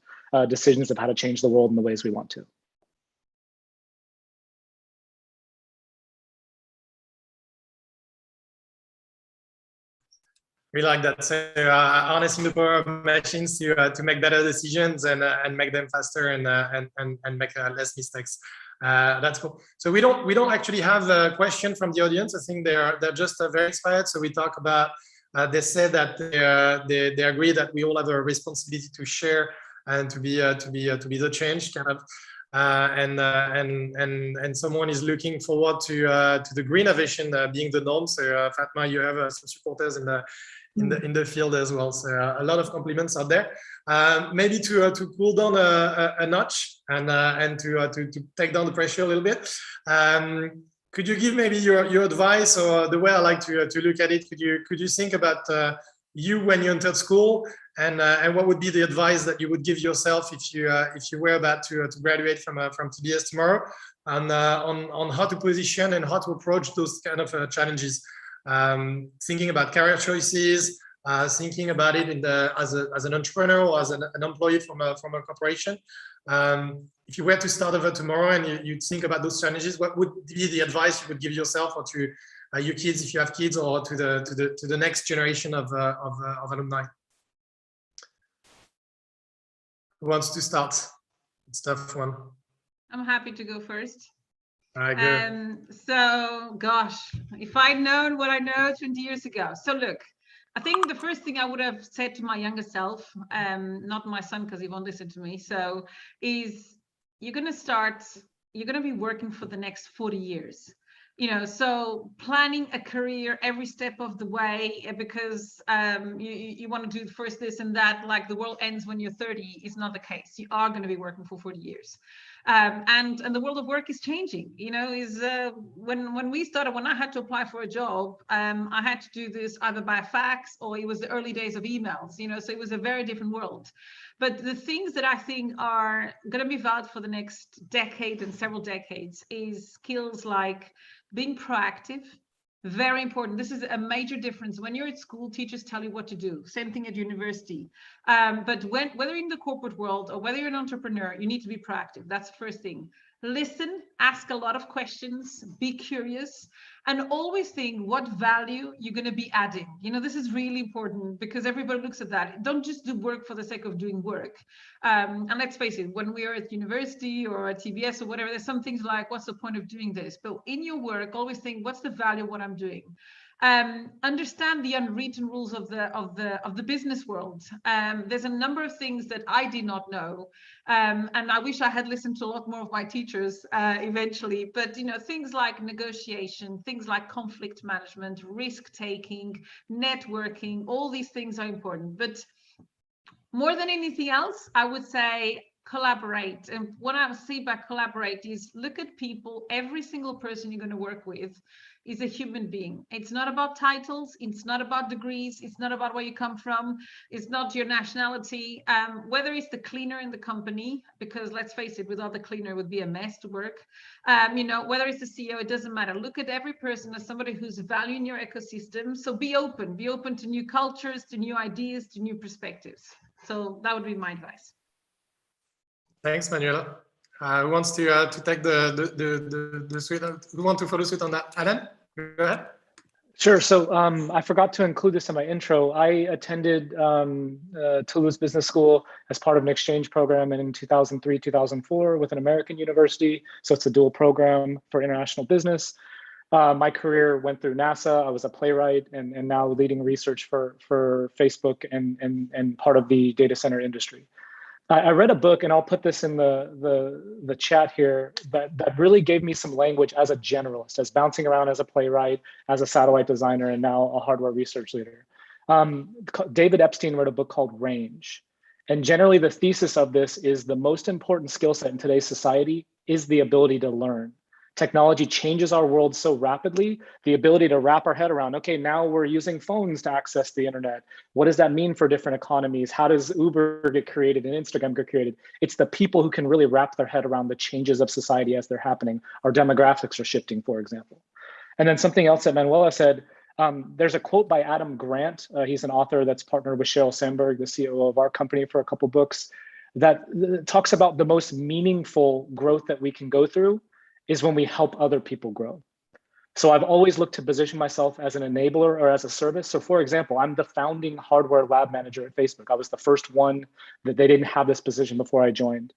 decisions of how to change the world in the ways we want to. We like that. So harnessing the power of machines to make better decisions and make them faster and make less mistakes. That's cool. So we don't actually have a question from the audience. I think they're just very inspired. So we talk about. They said that they agree that we all have a responsibility to share and to be the change kind of. And someone is looking forward to the green innovation being the norm. So Fatma, you have some supporters in the field as well. So a lot of compliments out there. Maybe to cool down a notch and to take down the pressure a little bit. Could you give maybe your advice, or the way I like to look at it? Could you think about you when you entered school, and what would be the advice that you would give yourself if you were about to graduate from TBS tomorrow, on how to position and how to approach those kind of challenges, thinking about career choices, thinking about it as an entrepreneur or as an employee from a corporation. If you were to start over tomorrow and you think about those challenges, what would be the advice you would give yourself, or to your kids if you have kids, or to the next generation of alumni? Who wants to start? It's a tough one. I'm happy to go first. All right, go. So, gosh, if I'd known what I know 20 years ago. So look, I think the first thing I would have said to my younger self, not my son because he won't listen to me, so is you're going to be working for the next 40 years. So planning a career every step of the way, because you want to do first this and that, like the world ends when you're 30, is not the case. You are going to be working for 40 years. And the world of work is changing. When we started, when I had to apply for a job, I had to do this either by fax, or it was the early days of emails, so it was a very different world. But the things that I think are going to be valid for the next decade and several decades is skills like being proactive. Very important. This is a major difference. When you're at school, teachers tell you what to do. Same thing at university. But whether in the corporate world or whether you're an entrepreneur, you need to be proactive. That's the first thing. Listen, ask a lot of questions, be curious, and always think what value you're going to be adding. This is really important, because everybody looks at that. Don't just do work for the sake of doing work. And let's face it, when we are at university or at TBS or whatever, there's some things like, what's the point of doing this? But in your work, always think, what's the value of what I'm doing? Understand the unwritten rules of the business world. There's a number of things that I did not know, and I wish I had listened to a lot more of my teachers eventually. But things like negotiation, things like conflict management, risk taking, networking, all these things are important. But more than anything else, I would say collaborate. And what I see by collaborate is look at people. Every single person you're going to work with is a human being. It's not about titles. It's not about degrees. It's not about where you come from. It's not your nationality. Whether it's the cleaner in the company, because let's face it, without the cleaner, it would be a mess to work. Whether it's the CEO, it doesn't matter. Look at every person as somebody who's valuing your ecosystem. So be open to new cultures, to new ideas, to new perspectives. So that would be my advice. Thanks, Manuela. Who wants to take the suite? Who want to follow suit on that? Alan, go ahead. Sure. So I forgot to include this in my intro. I attended Toulouse Business School as part of an exchange program in 2003, 2004 with an American university. So it's a dual program for international business. My career went through NASA. I was a playwright and now leading research for Facebook and part of the data center industry. I read a book, and I'll put this in the chat here, that really gave me some language as a generalist, as bouncing around as a playwright, as a satellite designer, and now a hardware research leader. David Epstein wrote a book called Range. And generally the thesis of this is the most important skill set in today's society is the ability to learn. Technology changes our world so rapidly, the ability to wrap our head around, okay, now we're using phones to access the internet. What does that mean for different economies? How does Uber get created and Instagram get created? It's the people who can really wrap their head around the changes of society as they're happening. Our demographics are shifting, for example. And then something else that Manuela said, there's a quote by Adam Grant. He's an author that's partnered with Sheryl Sandberg, the CEO of our company, for a couple books, that talks about the most meaningful growth that we can go through is when we help other people grow. So I've always looked to position myself as an enabler or as a service. So for example, I'm the founding hardware lab manager at Facebook. I was the first one that they didn't have this position before I joined.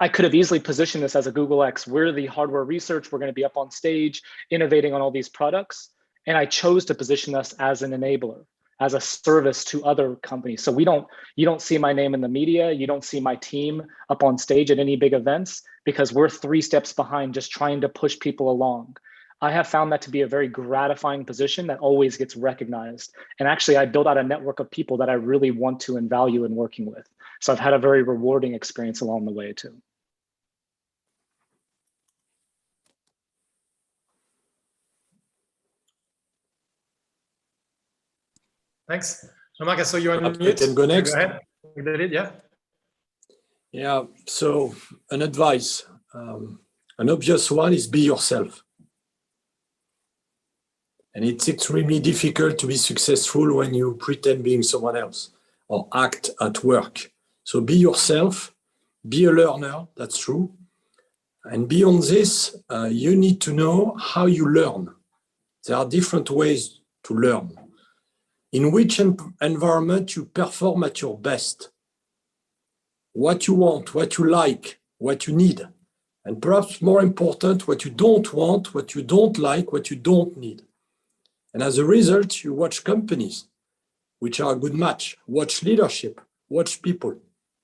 I could have easily positioned this as a Google X. We're the hardware research. We're going to be up on stage, innovating on all these products. And I chose to position us as an enabler, as a service to other companies. So you don't see my name in the media. You don't see my team up on stage at any big events because we're 3 steps behind just trying to push people along. I have found that to be a very gratifying position that always gets recognized. And actually, I built out a network of people that I really want to and value in working with. So I've had a very rewarding experience along the way too. Thanks. Jean-Marc, I saw you on mute. I can go next. Go ahead. You did it, yeah. Yeah, so an advice, an obvious one is be yourself. And it's extremely difficult to be successful when you pretend being someone else or act at work. So be yourself, be a learner, that's true. And beyond this, you need to know how you learn. There are different ways to learn. In which environment you perform at your best. What you want, what you like, what you need. And perhaps more important, what you don't want, what you don't like, what you don't need. And as a result, you watch companies, which are a good match, watch leadership, watch people,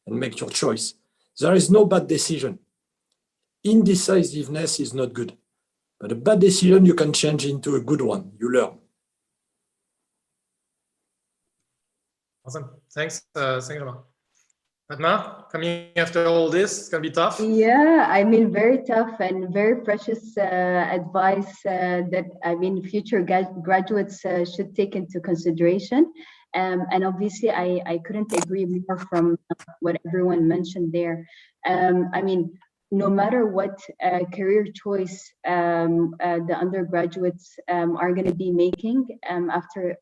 and make your choice. There is no bad decision. Indecisiveness is not good. But a bad decision you can change into a good one. You learn. Awesome. Thanks, Jean-Marc. Fatma, coming after all this, it's going to be tough. Yeah, I mean, very tough and very precious advice that, I mean, future graduates should take into consideration. And obviously, I couldn't agree more from what everyone mentioned there. I mean, no matter what career choice the undergraduates are going to be making after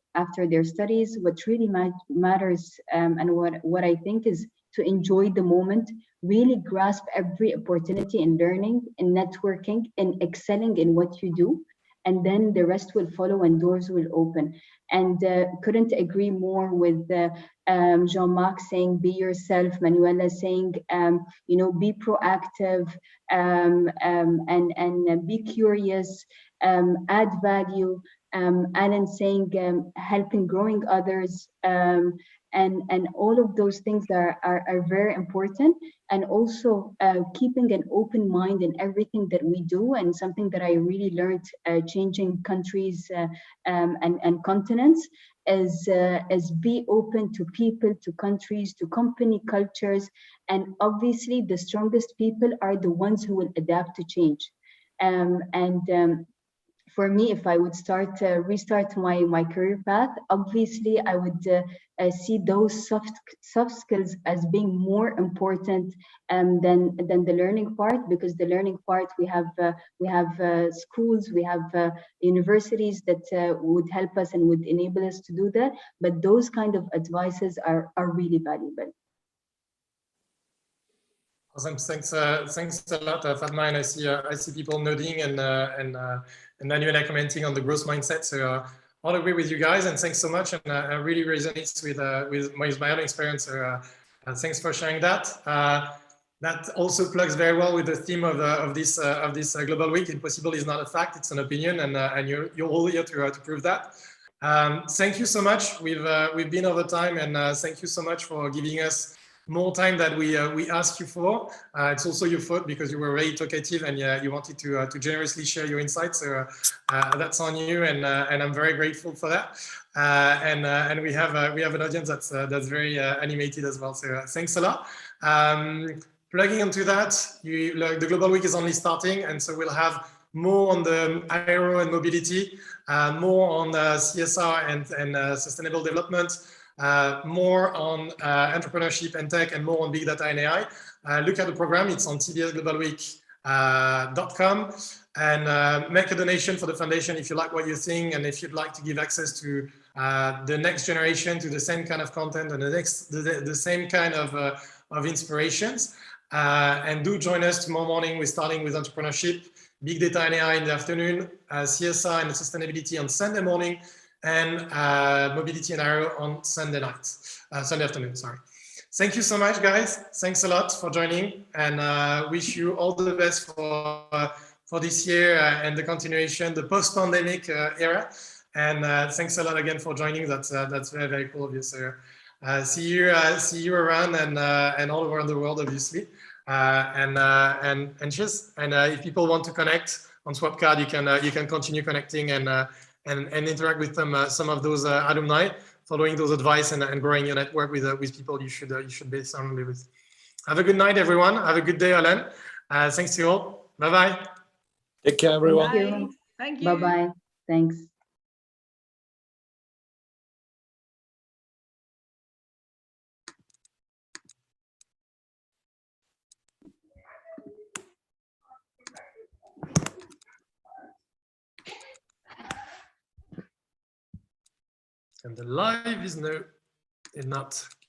their studies, what really matters and what I think is to enjoy the moment, really grasp every opportunity in learning, in networking, in excelling in what you do, and then the rest will follow and doors will open. And couldn't agree more with Jean-Marc saying, be yourself, Manuela saying, you know, be proactive and be curious, add value, Alan saying, helping growing others, and all of those things are very important. And also keeping an open mind in everything that we do, and something that I really learned changing countries and continents is be open to people, to countries, to company cultures. And obviously the strongest people are the ones who will adapt to change. For me, if I would restart my career path, obviously I would see those soft skills as being more important than the learning part, because the learning part we have schools, we have universities that would help us and would enable us to do that. But those kind of advices are really valuable. Awesome. Thanks a lot, Fatma. And I see people nodding and Manuela commenting on the growth mindset. So I'll agree with you guys, and thanks so much. And I really resonates with my own experience. So thanks for sharing that. That also plugs very well with the theme of this Global Week. Impossible is not a fact; it's an opinion, and you're all here to prove that. Thank you so much. We've been over time, and thank you so much for giving us more time that we asked you for. It's also your fault because you were very talkative and you wanted to generously share your insights. So that's on you, and I'm very grateful for that. And we have an audience that's very animated as well. So thanks a lot. Plugging onto that, the Global Week is only starting, and so we'll have more on the aero and mobility, more on CSR and sustainable development. More on entrepreneurship and tech, and more on big data and AI. Look at the program. It's on tbsglobalweek.com, and make a donation for the foundation if you like what you're seeing, and if you'd like to give access to the next generation to the same kind of content and the same kind of inspirations. And do join us tomorrow morning. We're starting with entrepreneurship. big data and AI in the afternoon, CSR and sustainability on Sunday morning, and mobility and aero on Sunday afternoon, sorry. Thank you so much, guys. Thanks a lot for joining, and wish you all the best for this year and the continuation, the post-pandemic era. And thanks a lot again for joining. That's very, very cool of you. So see you around and all around the world, obviously. And cheers. And if people want to connect on Swapcard, you can continue connecting and interact with them. Some of those alumni, following those advice and growing your network with people you should be surrounded with. Have a good night, everyone. Have a good day, Alan. Thanks to you all. Bye bye. Take care, everyone. Bye. Thank you. Bye bye. Thanks. And the live is not